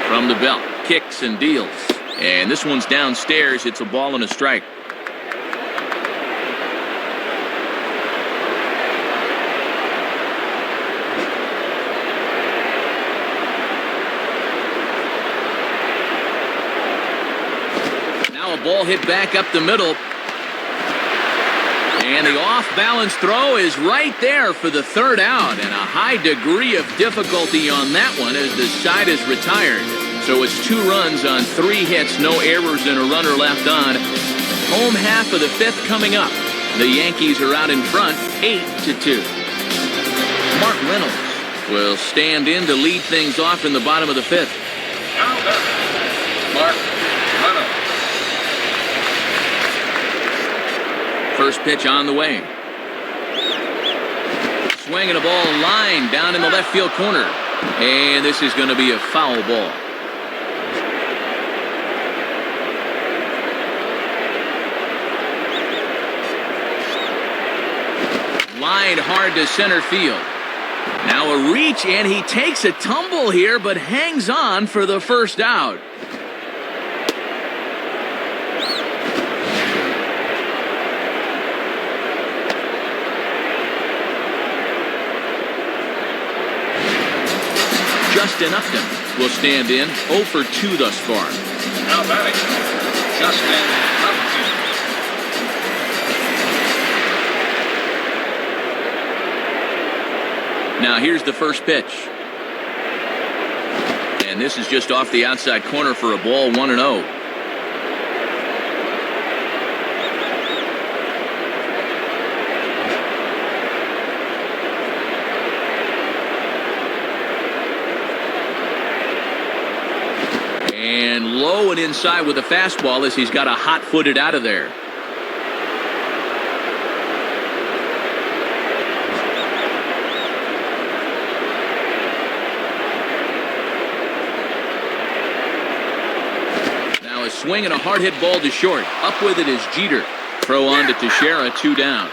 From the belt, kicks and deals. And this one's downstairs. It's a ball and a strike. Now a ball hit back up the middle. And the off-balance throw is right there for the 3rd out. And a high degree of difficulty on that one as the side is retired. So it's 2 runs on 3 hits, no errors, and a runner left on. Home half of the 5th coming up. The Yankees are out in front, 8-2. Mark Reynolds will stand in to lead things off in the bottom of the fifth. Now batting, Mark Reynolds. First pitch on the way. Swinging a ball line down in the left field corner. And this is going to be a foul ball. Line hard to center field. Now a reach, and he takes a tumble here, but hangs on for the first out. Justin Upton will stand in, 0 for 2 thus far. Now batting, Justin Upton. Now here's the first pitch. And this is just off the outside corner for a ball, 1-0. And low and inside with a fastball as he's got a hot-footed out of there. Now a swing and a hard hit ball to short. Up with it is Jeter. Throw on to Teixeira, 2 down.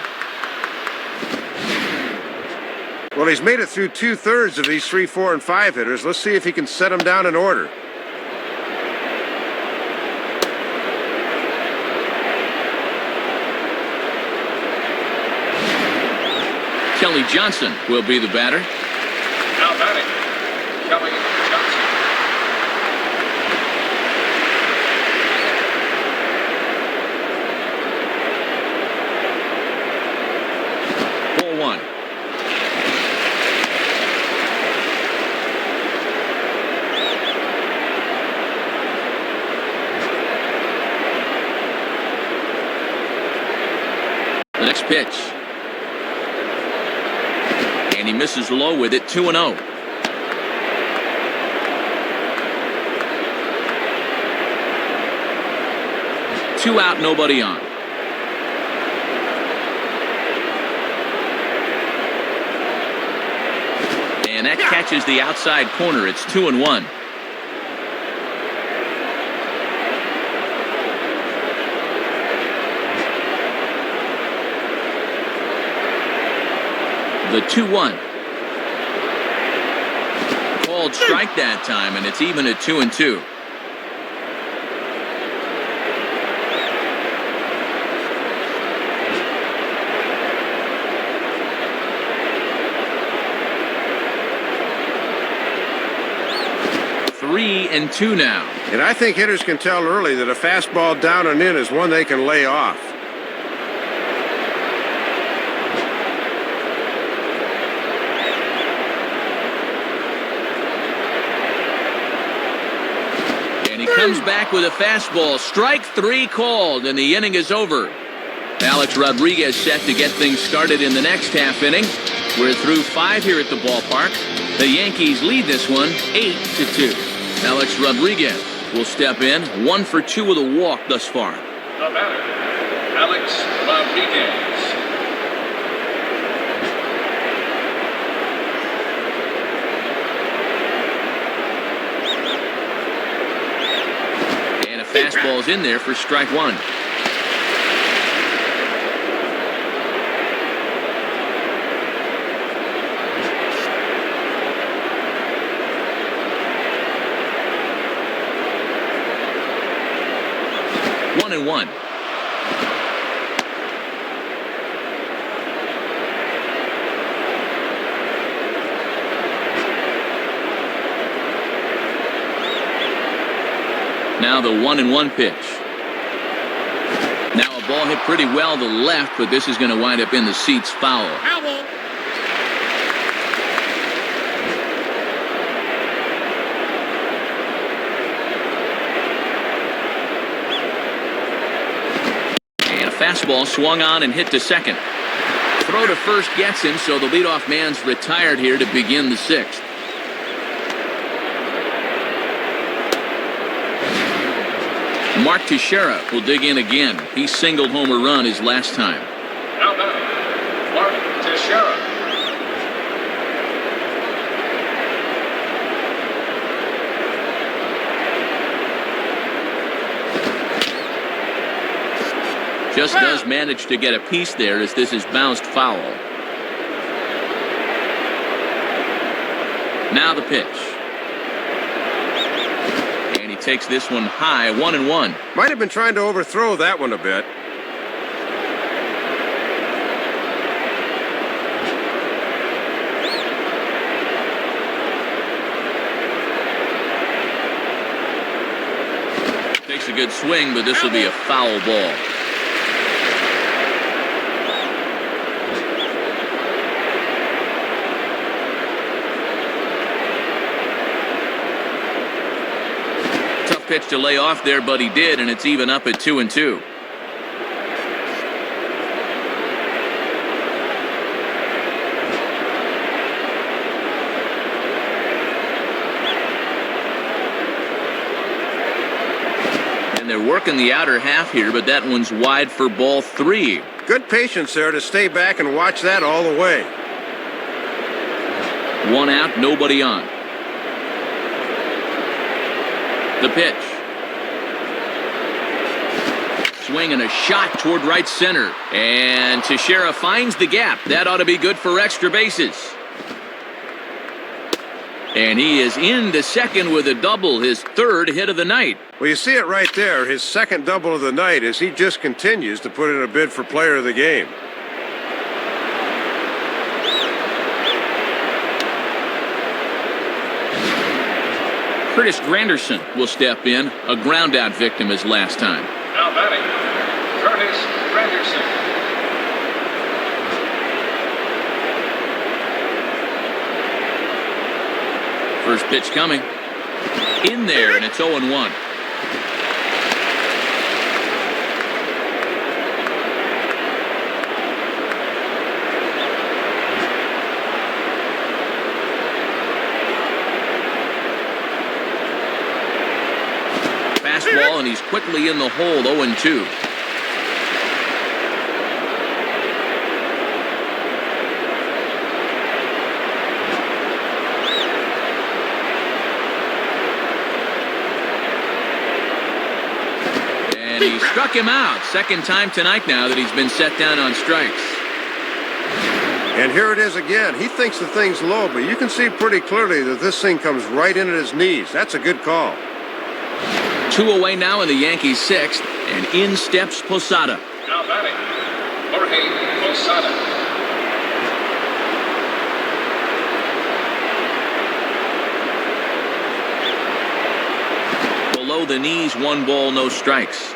Well, he's made it through 2/3 of these 3, 4, and 5 hitters. Let's see if he can set them down in order. Kelly Johnson will be the batter. Now batting, Kelly Johnson. Ball 1. The next pitch. And he misses low with it, 2-0. Two out, nobody on. And that catches the outside corner. It's 2-1. The 2-1. Called strike that time, and it's even at 2-2. Three and 2 now. And I think hitters can tell early that a fastball down and in is one they can lay off. Comes back with a fastball. Strike 3 called, and the inning is over. Alex Rodriguez set to get things started in the next half inning. We're through 5 here at the ballpark. The Yankees lead this one 8-2. Alex Rodriguez will step in, 1 for 2 with a walk thus far. The batter, Alex Rodriguez. Fastball's in there for strike 1. One and 1. Now the 1-1 pitch. Now a ball hit pretty well to left, but this is going to wind up in the seats, foul. And a fastball swung on and hit to second. throw to first gets him, so the leadoff man's retired here to begin the sixth. Mark Teixeira will dig in again. He singled home a run his last time. Now batting, Mark Teixeira. Just does manage to get a piece there as this is bounced foul. Now the pitch. And he takes this one high, 1-1. Might have been trying to overthrow that one a bit. Takes a good swing, but this will be a foul ball. Pitch to lay off there, but he did, and it's even up at 2-2. And they're working the outer half here, but that one's wide for ball 3. Good patience there to stay back and watch that all the way. One out, nobody on. The pitch. Swing and a shot toward right center. And Teixeira finds the gap. That ought to be good for extra bases. And he is into second with a double, his third hit of the night. Well, you see it right there, his second double of the night, as he just continues to put in a bid for player of the game. Curtis Granderson will step in, a ground-out victim as last time. Now batting, Curtis Granderson. First pitch coming. In there, and it's 0-1. Fastball, and he's quickly in the hole, 0-2. And he struck him out. Second time tonight now that he's been set down on strikes. And here it is again. He thinks the thing's low, but you can see pretty clearly that this thing comes right in at his knees. That's a good call. 2 away now in the Yankees' sixth, and in steps Posada. Now batting, Jorge Posada. Below the knees, 1 ball, no strikes.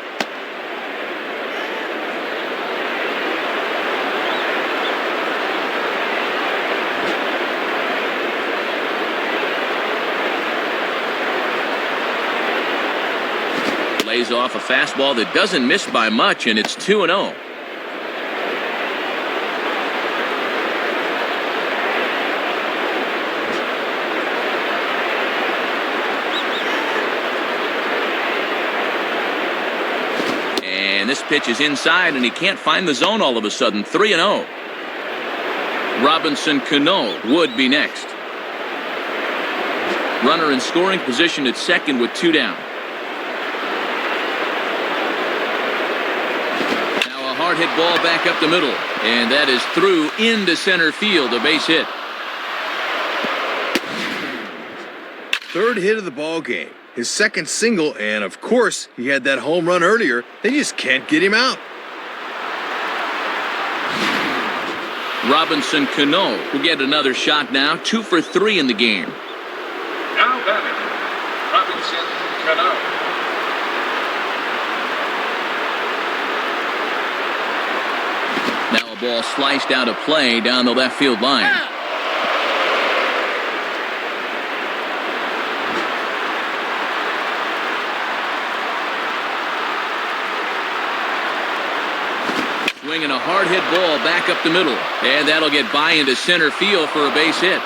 Lays off a fastball that doesn't miss by much, and it's 2-0. And this pitch is inside, and he can't find the zone all of a sudden. 3-0. Robinson Cano would be next. Runner in scoring position at second with 2 down. Hard hit ball back up the middle, and that is through into center field, a base hit. Third hit of the ball game, his second single, and of course he had that home run earlier. They just can't get him out. Robinson Cano will get another shot now, 2 for 3 in the game. Now batting, Robinson Cano. Now a ball sliced out of play down the left field line. Swinging a hard hit ball back up the middle. And that'll get by into center field for a base hit.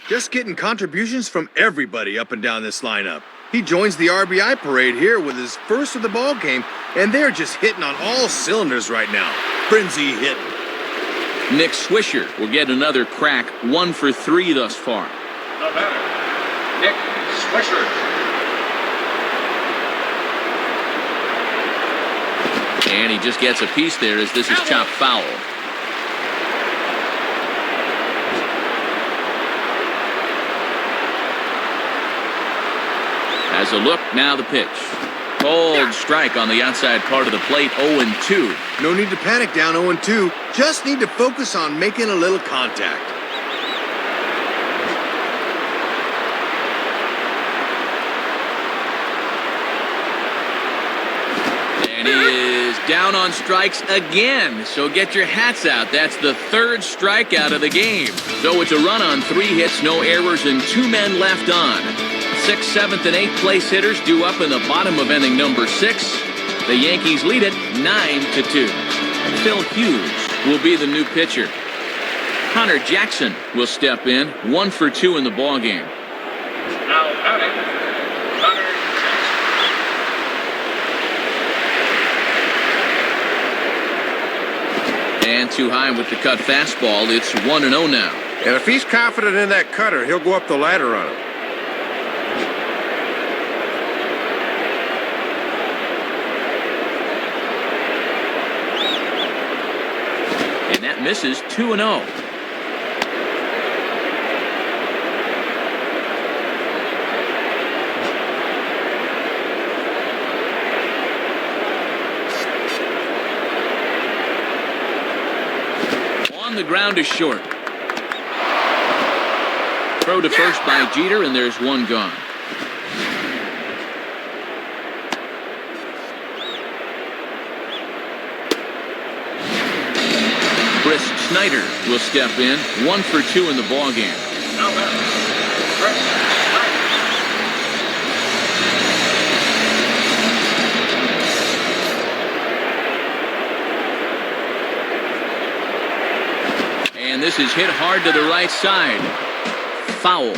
Just getting contributions from everybody up and down this lineup. He joins the RBI parade here with his first of the ball game, and they're just hitting on all cylinders right now. Frenzy hitting. Nick Swisher will get another crack, 1 for 3 thus far. The batter, Nick Swisher. And he just gets a piece there as this is chopped foul. As a look, now the pitch. Cold strike on the outside part of the plate, 0-2. No need to panic down 0-2. Just need to focus on making a little contact. And he is down on strikes again. So get your hats out. That's the 3rd strikeout of the game. So it's a run on 3 hits, no errors, and 2 men left on. 6th, 7th, and 8th place hitters due up in the bottom of inning number 6. The Yankees lead it 9-2. Phil Hughes will be the new pitcher. Connor Jackson will step in, 1 for 2 in the ballgame. Now batting, Connor Jackson. And too high with the cut fastball. It's 1-0 now. And if he's confident in that cutter, he'll go up the ladder on him. Misses 2-0. On the ground is short. Throw to first by Jeter, and there's 1 gone. Chris Snyder will step in, 1 for 2 in the ballgame. Now batting, Chris Snyder. And this is hit hard to the right side. Foul.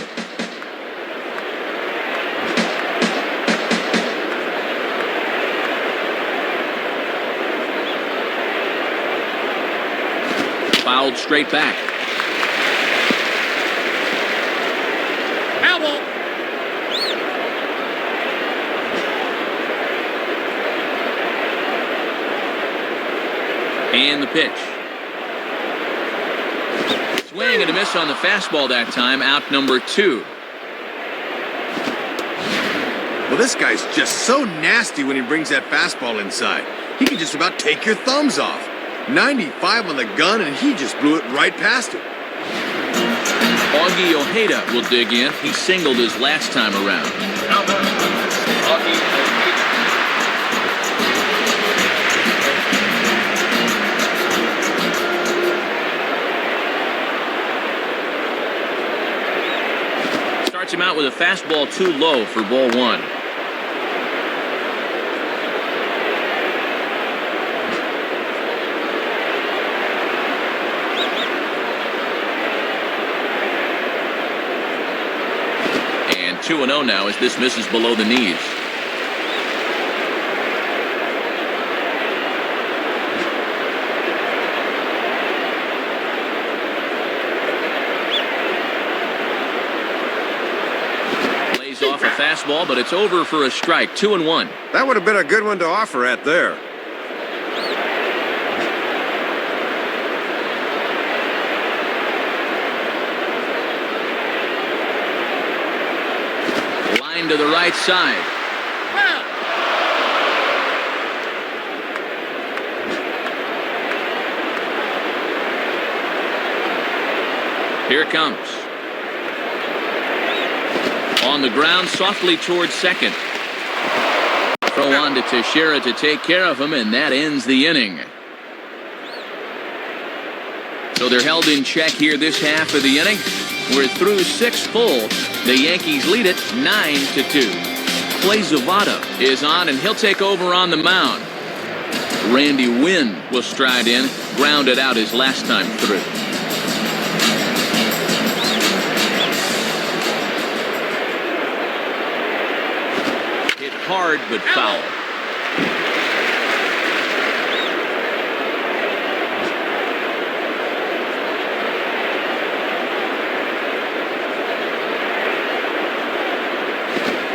Fouled straight back. Foul ball. And the pitch. Swing and a miss on the fastball that time. Out number 2. Well, this guy's just so nasty when he brings that fastball inside. He can just about take your thumbs off. 95 on the gun, and he just blew it right past him. Augie Ojeda will dig in. He singled his last time around. Now batting, Augie Ojeda. Starts him out with a fastball too low for ball 1. And 2-0 now as this misses below the knees. Lays off a fastball, but it's over for a strike. 2-1. That would have been a good one to offer at there. To the right side. Here it comes. On the ground, softly towards second. Throw on to Teixeira to take care of him, and that ends the inning. So they're held in check here this half of the inning. We're through 6 full. The Yankees lead it 9-2. Clay Zavada is on, and he'll take over on the mound. Randy Wynn will stride in, grounded out his last time through. Hit hard, but foul.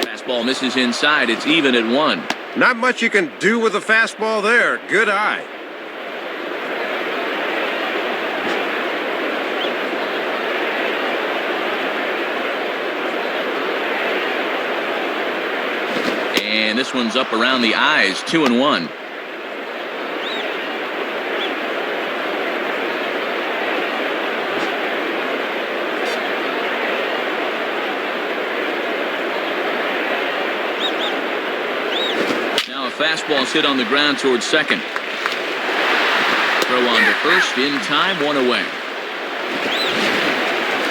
Fastball misses inside. It's even at 1. Not much you can do with a fastball there. Good eye. And this one's up around the eyes. 2-1. Fastball's hit on the ground towards second. Throw on to first in time, 1 away.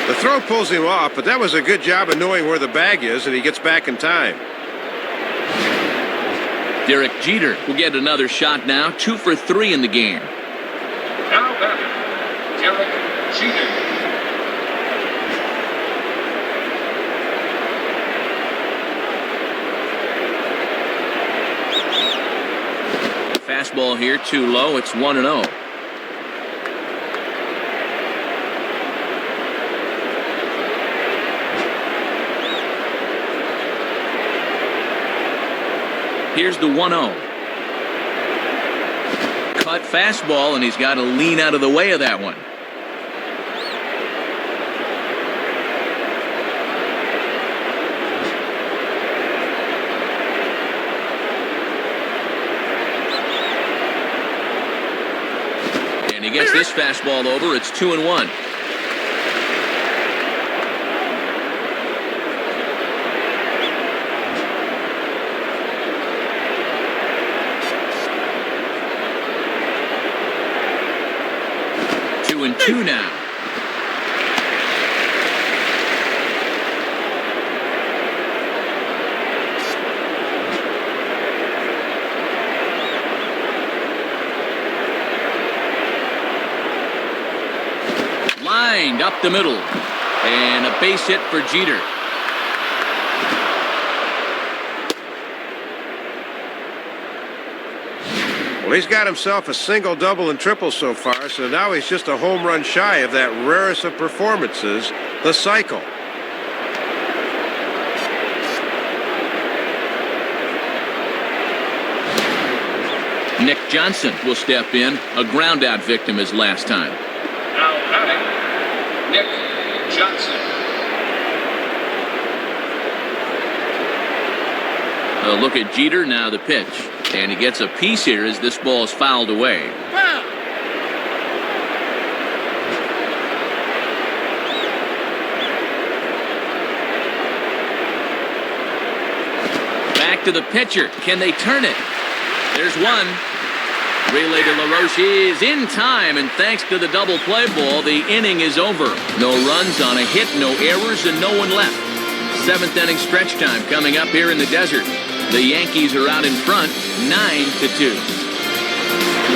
The throw pulls him off, but that was a good job of knowing where the bag is, and he gets back in time. Derek Jeter will get another shot now. 2 for 3 in the game. Now batting, Derek Jeter. Fastball here, too low. It's 1-0. Here's the 1-0. Cut fastball, and he's got to lean out of the way of that one. He gets this fastball over. It's 2-1. Two and two now. Up the middle, and a base hit for Jeter. Well, he's got himself a single, double, and triple so far, so now he's just a home run shy of that rarest of performances, the cycle. Nick Johnson will step in, a ground-out victim his last time. Now batting, Nick Johnson. A look at Jeter, now the pitch. And he gets a piece here as this ball is fouled away. Back to the pitcher. Can they turn it? There's one. Relay to LaRoche is in time, and thanks to the double play ball, the inning is over. No runs on a hit, no errors, and no one left. 7th inning stretch time coming up here in the desert. The Yankees are out in front, 9-2.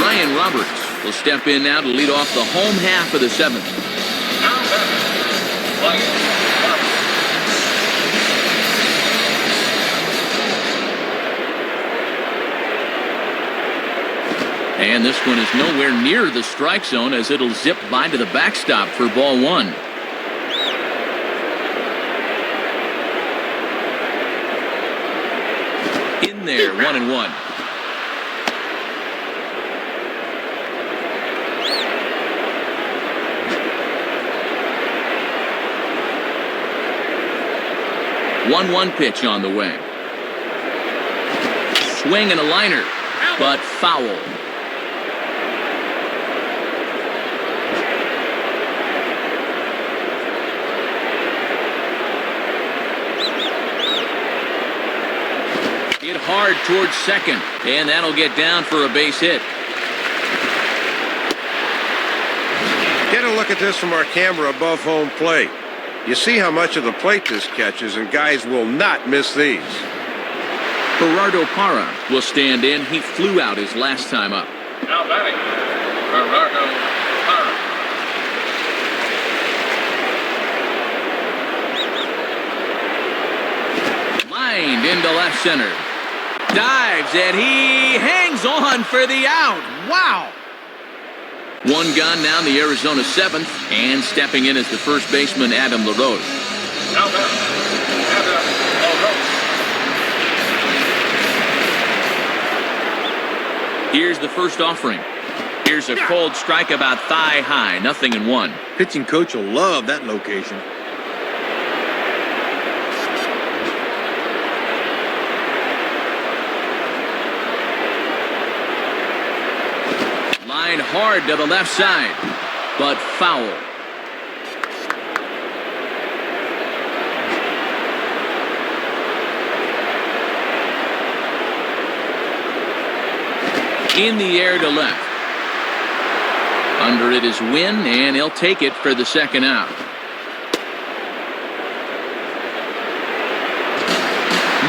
Ryan Roberts will step in now to lead off the home half of the 7th. Now batting, Ryan Roberts. And this one is nowhere near the strike zone as it'll zip by to the backstop for ball 1. In there, 1-1. One pitch on the way. Swing and a liner, but foul. Hit hard towards second, and that'll get down for a base hit. Get a look at this from our camera above home plate. You see how much of the plate this catches, and guys will not miss these. Gerardo Parra will stand in. He flew out his last time up. Now batting, Gerardo Parra. Lined into left center. Dives, and he hangs on for the out. Wow! One gone now in the Arizona seventh, and stepping in as the first baseman, Adam LaRose. Now batting, Adam LaRose. Here's the first offering. Here's a cold strike about thigh high, 0-1. Pitching coach will love that location. Line hard to the left side, but foul. In the air to left. Under it is Wynn, and he'll take it for the second out.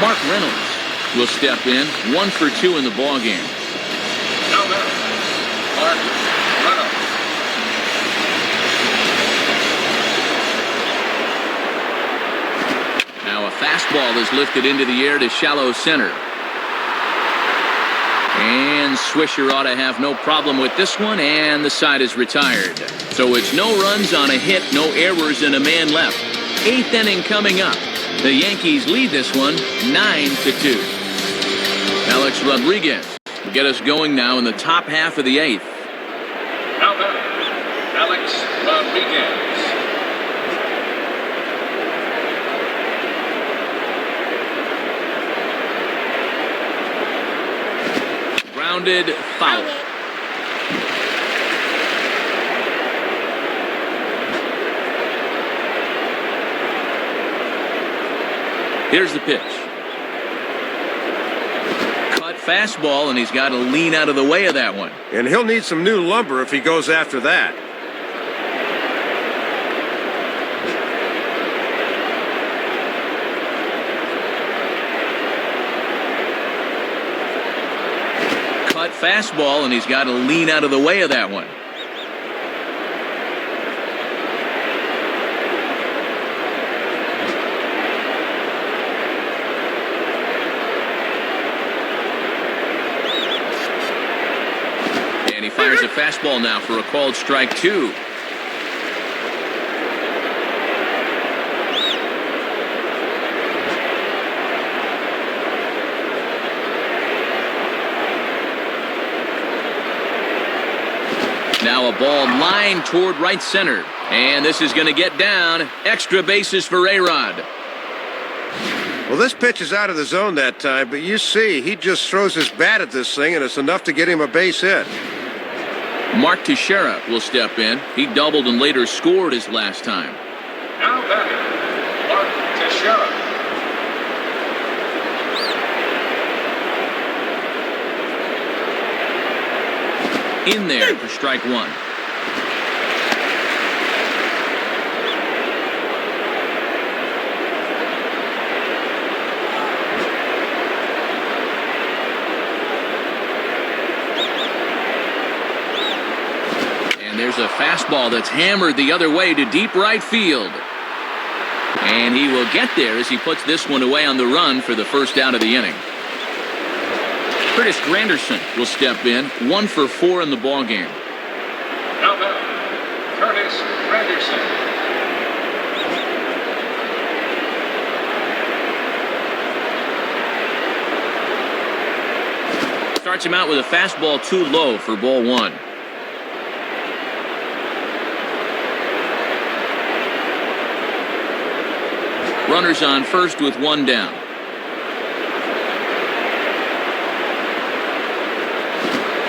Mark Reynolds will step in, 1 for 2 in the ballgame. Now batting, Mark Reynolds. Now a fastball is lifted into the air to shallow center. And Swisher ought to have no problem with this one, and the side is retired. So it's no runs on a hit, no errors, and a man left. 8th inning coming up. The Yankees lead this one 9-2. Alex Rodriguez will get us going now in the top half of the 8th. Now batting, Alex Rodriguez. Grounded foul. Here's the pitch. Cut fastball, and he's got to lean out of the way of that one. And he'll need some new lumber if he goes after that. Cut fastball, and he's got to lean out of the way of that one. And he fires a fastball now for a called strike 2. Now a ball lined toward right center. And this is going to get down. Extra bases for A-Rod. Well, this pitch is out of the zone that time, but you see, he just throws his bat at this thing, and it's enough to get him a base hit. Mark Teixeira will step in. He doubled and later scored his last time. Now batting, Mark Teixeira. In there for strike 1. And there's a fastball that's hammered the other way to deep right field. And he will get there as he puts this one away on the run for the first out of the inning. Curtis Granderson will step in, 1 for 4 in the ballgame. Now batting, Curtis Granderson. Starts him out with a fastball too low for ball 1. Runners on first with 1 down.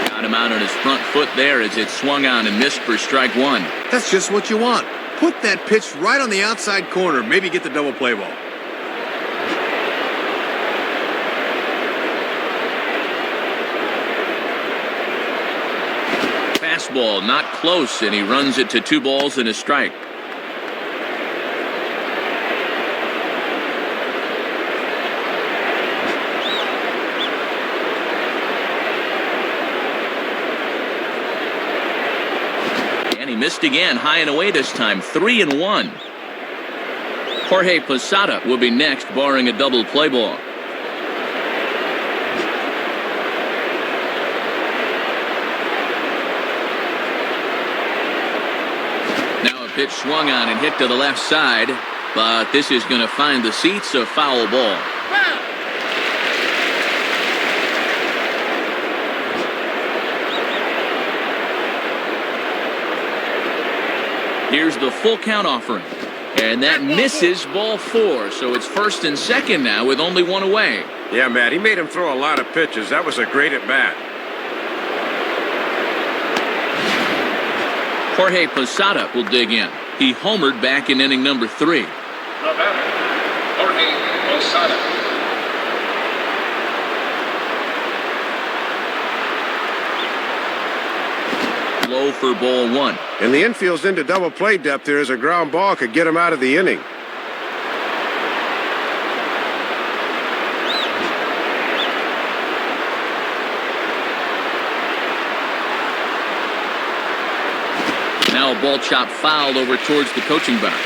Got him out on his front foot there as it swung on and missed for strike 1. That's just what you want. Put that pitch right on the outside corner. Maybe get the double play ball. Fastball not close, and he runs it to 2 balls and a strike. And he missed again, high and away this time, 3-1. Jorge Posada will be next, barring a double play ball. Now a pitch swung on and hit to the left side, but this is going to find the seats, a foul ball. Here's the full count offering. And that misses ball 4. So it's first and second now with only one away. Yeah, Matt, he made him throw a lot of pitches. That was a great at bat. Jorge Posada will dig in. He homered back in inning number 3. The batter, Jorge Posada. Low for ball 1. And the infield's into double play depth here as a ground ball could get him out of the inning. Now a ball chopped fouled over towards the coaching box.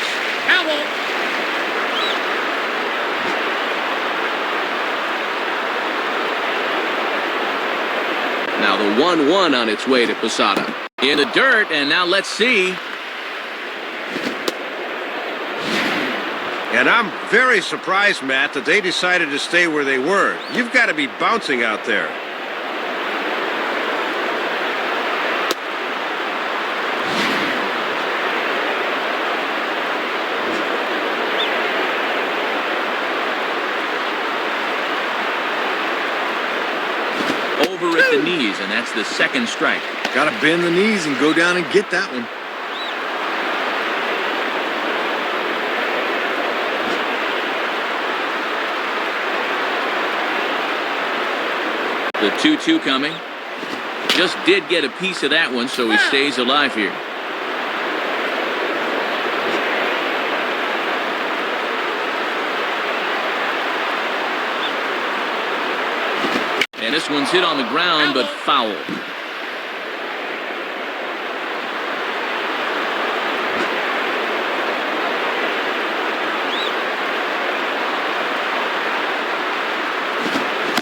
Now the 1-1 on its way to Posada. In the dirt, and now let's see. And I'm very surprised, Matt, that they decided to stay where they were. You've got to be bouncing out there. Over at the knees, and that's the second strike. Got to bend the knees and go down and get that one. The 2-2 coming. Just did get a piece of that one, so he stays alive here. And this one's hit on the ground, but foul.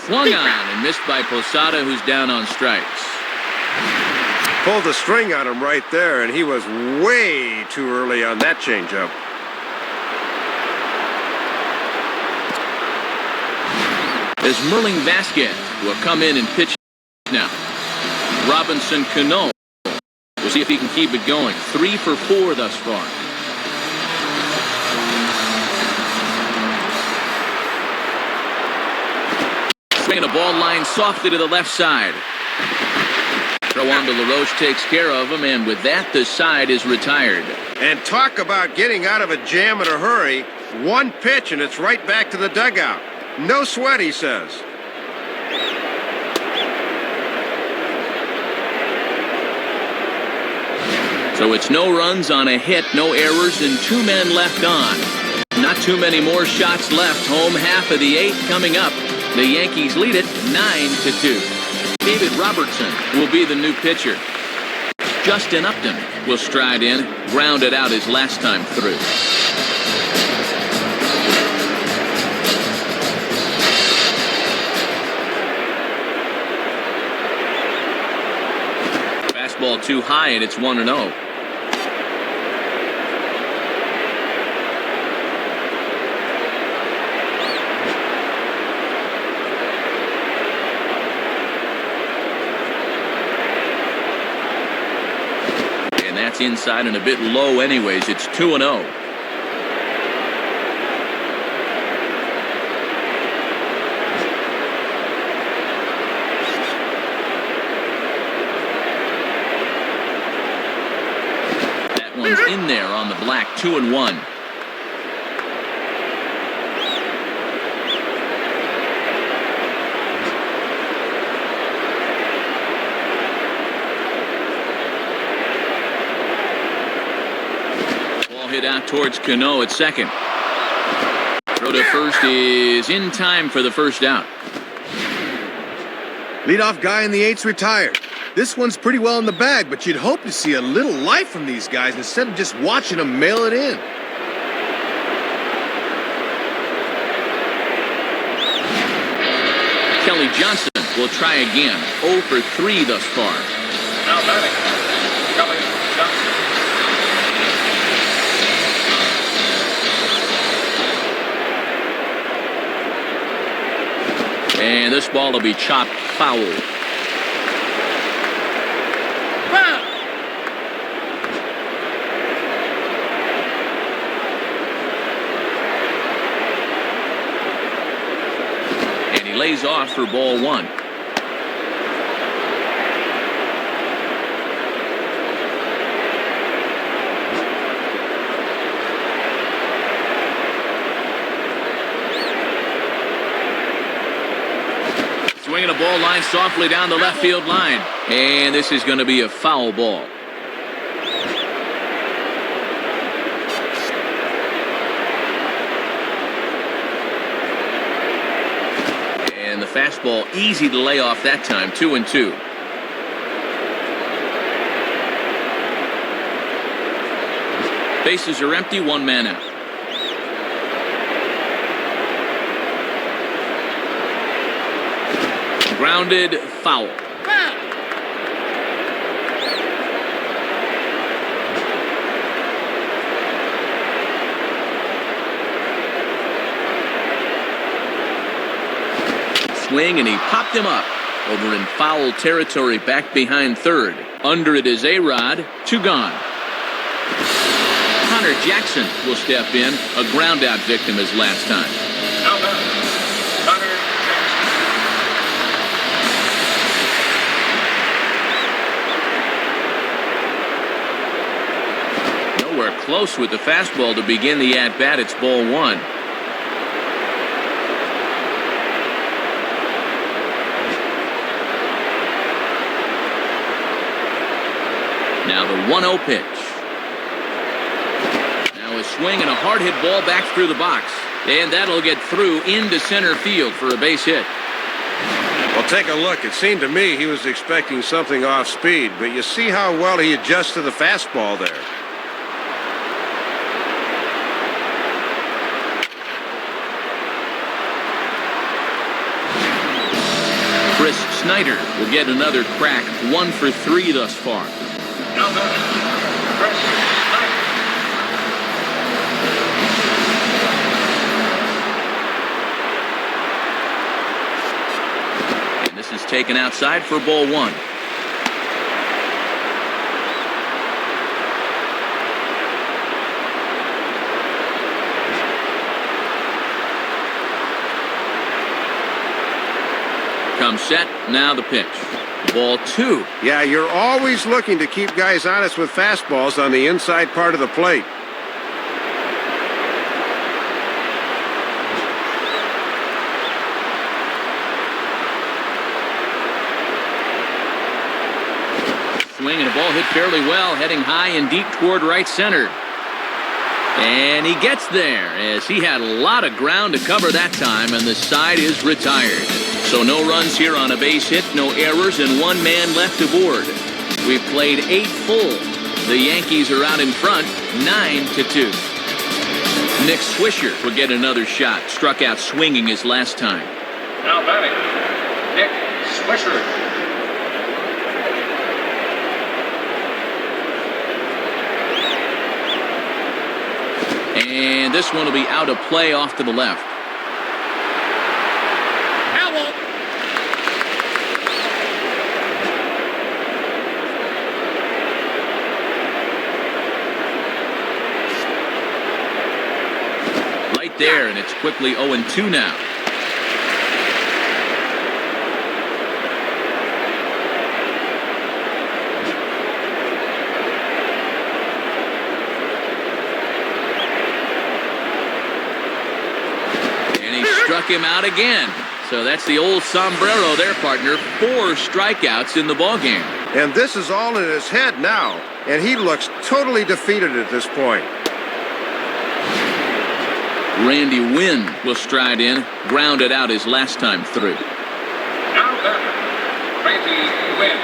Swung on and missed by Posada, who's down on strikes. Pulled the string on him right there, and he was way too early on that changeup. As Merling Vasquez will come in and pitch now. Robinson Cano will see if he can keep it going. 3 for 4 thus far. Swinging a ball line softly to the left side. Throw on to LaRoche takes care of him, and with that, the side is retired. And talk about getting out of a jam in a hurry. One pitch, and it's right back to the dugout. No sweat, he says. So it's no runs on a hit, no errors, and 2 men left on. Not too many more shots left. Home half of the 8th coming up. The Yankees lead it 9-2. David Robertson will be the new pitcher. Justin Upton will stride in, grounded out his last time through. Fastball too high, and it's 1-0. Inside and a bit low anyways. It's 2-0. That one's in there on the black. 2-1. Hit out towards Cano at second. Throw to first is in time for the first out. Leadoff guy in the 8's retired. This one's pretty well in the bag, but you'd hope to see a little life from these guys instead of just watching them mail it in. Kelly Johnson will try again. 0 for 3 thus far. Now batting, Kelly Johnson. And this ball will be chopped foul. And he lays off for ball 1. Swinging a ball line softly down the left field line. And this is going to be a foul ball. And the fastball easy to lay off that time. 2-2. Bases are empty. 1 man out. Grounded foul. Swing, and he popped him up. Over in foul territory, back behind third. Under it is A-Rod. 2 gone. Connor Jackson will step in. A ground-out victim his last time. Now batting, Connor Jackson. Nowhere close with the fastball to begin the at-bat. It's ball 1. Now the 1-0 pitch. Now a swing and a hard hit ball back through the box. And that'll get through into center field for a base hit. Well, take a look. It seemed to me he was expecting something off speed, but you see how well he adjusts to the fastball there. Chris Snyder will get another crack. 1 for 3 thus far. Now batting, Chris Snyder. And this is taken outside for ball 1. Comes set. Now the pitch. Ball 2. Yeah, you're always looking to keep guys honest with fastballs on the inside part of the plate. Swing and a ball hit fairly well, heading high and deep toward right center. And he gets there as he had a lot of ground to cover that time, and the side is retired. So no runs here on a base hit, no errors, and 1 man left aboard. We've played 8 full. The Yankees are out in front, 9-2. Nick Swisher will get another shot. Struck out swinging his last time. Now batting, Nick Swisher. And this one will be out of play off to the left. Right there, and it's quickly 0-2 now. Struck him out again. So that's the old sombrero there, partner. 4 strikeouts in the ballgame. And this is all in his head now, and he looks totally defeated at this point. Randy Wynn will stride in, grounded out his last time through. Now batting, Randy Wynn.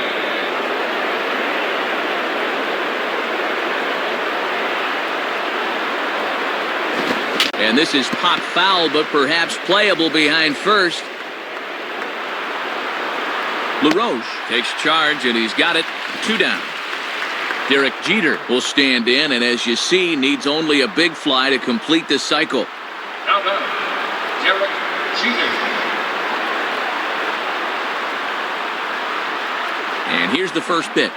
And this is pop foul, but perhaps playable behind first. LaRoche takes charge, and he's got it. 2 down. Derek Jeter will stand in, and as you see, needs only a big fly to complete the cycle. Now batting, Derek Jeter. And here's the first pitch.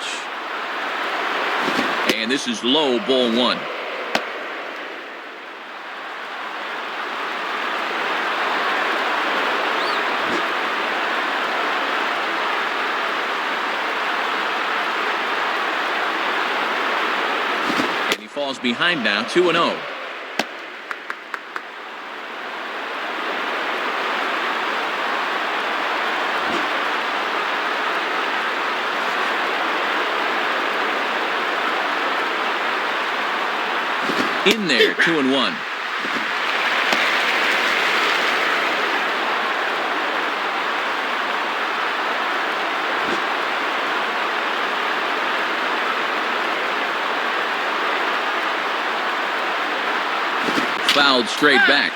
And this is low, ball 1. And he falls behind now, 2-0. In there, 2-1. Fouled straight back.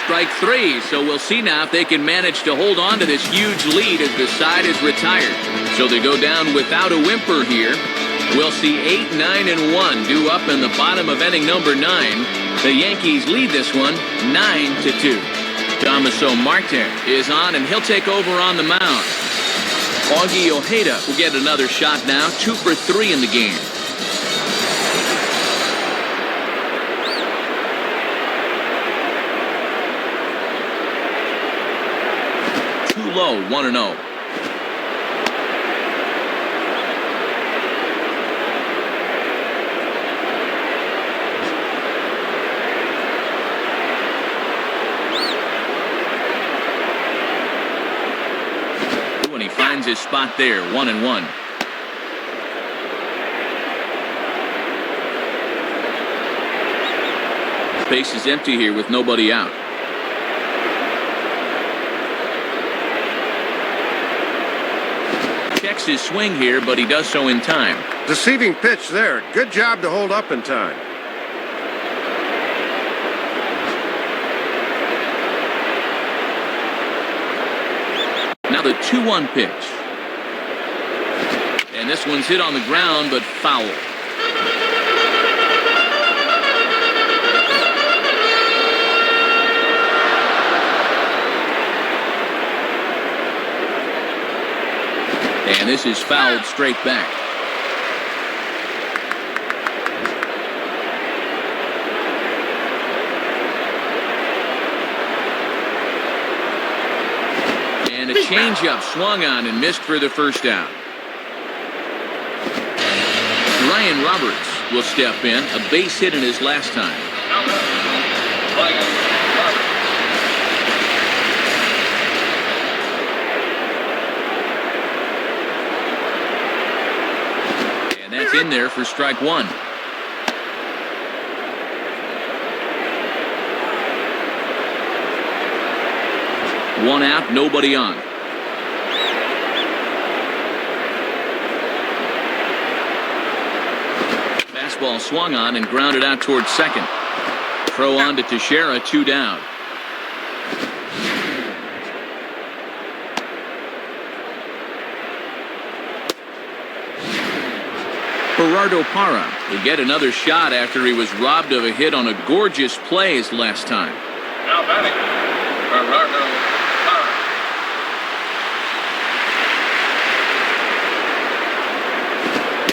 Strike 3, so we'll see now if they can manage to hold on to this huge lead as the side is retired. So they go down without a whimper here. We'll see 8, 9, and 1 due up in the bottom of inning number 9. The Yankees lead this one 9-2. Damaso Marte is on, and he'll take over on the mound. Augie Ojeda will get another shot now, 2 for 3 in the game. Low, 1-0. When he finds his spot there, 1-1. Base is empty here with nobody out. Checks his swing here, but he does so in time. Deceiving pitch there. Good job to hold up in time. Now the 2-1 pitch. And this one's hit on the ground, but foul. And this is fouled straight back. And a changeup swung on and missed for the first out. Ryan Roberts will step in, a base hit in his last time. That's in there for strike 1. One out, nobody on. Fastball swung on and grounded out towards second. Throw on to Teixeira, 2 down. Gerardo Parra will get another shot after he was robbed of a hit on a gorgeous play his last time. Now batting, Gerardo Parra.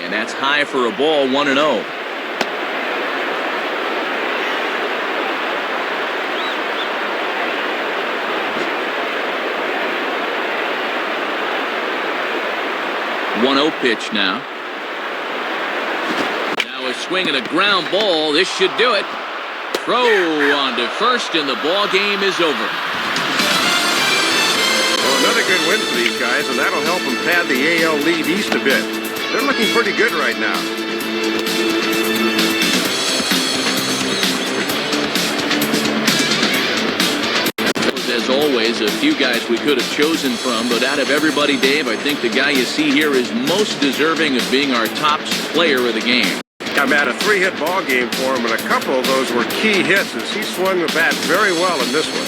And that's high for a ball, 1-0. One-0 pitch now. A swing and a ground ball. This should do it. Throw on to first, and the ball game is over. Well, another good win for these guys, and that'll help them pad the AL lead east a bit. They're looking pretty good right now. as always, a few guys we could have chosen from, but out of everybody, Dave, I think the guy you see here is most deserving of being our top player of the game. I've had a 3-hit ball game for him, and a couple of those were key hits as he swung the bat very well in this one.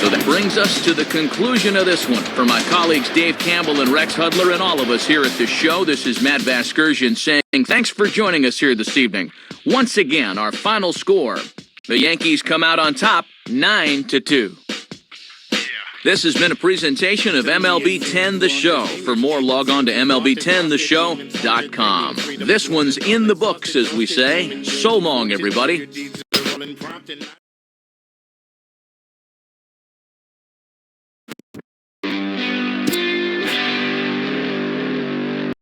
So that brings us to the conclusion of this one. For my colleagues Dave Campbell and Rex Hudler and all of us here at the show, this is Matt Vasgersian saying thanks for joining us here this evening. Once again, our final score. The Yankees come out on top, 9-2. This has been a presentation of MLB 10 The Show. For more, log on to MLB10theshow.com. This one's in the books, as we say. So long, everybody.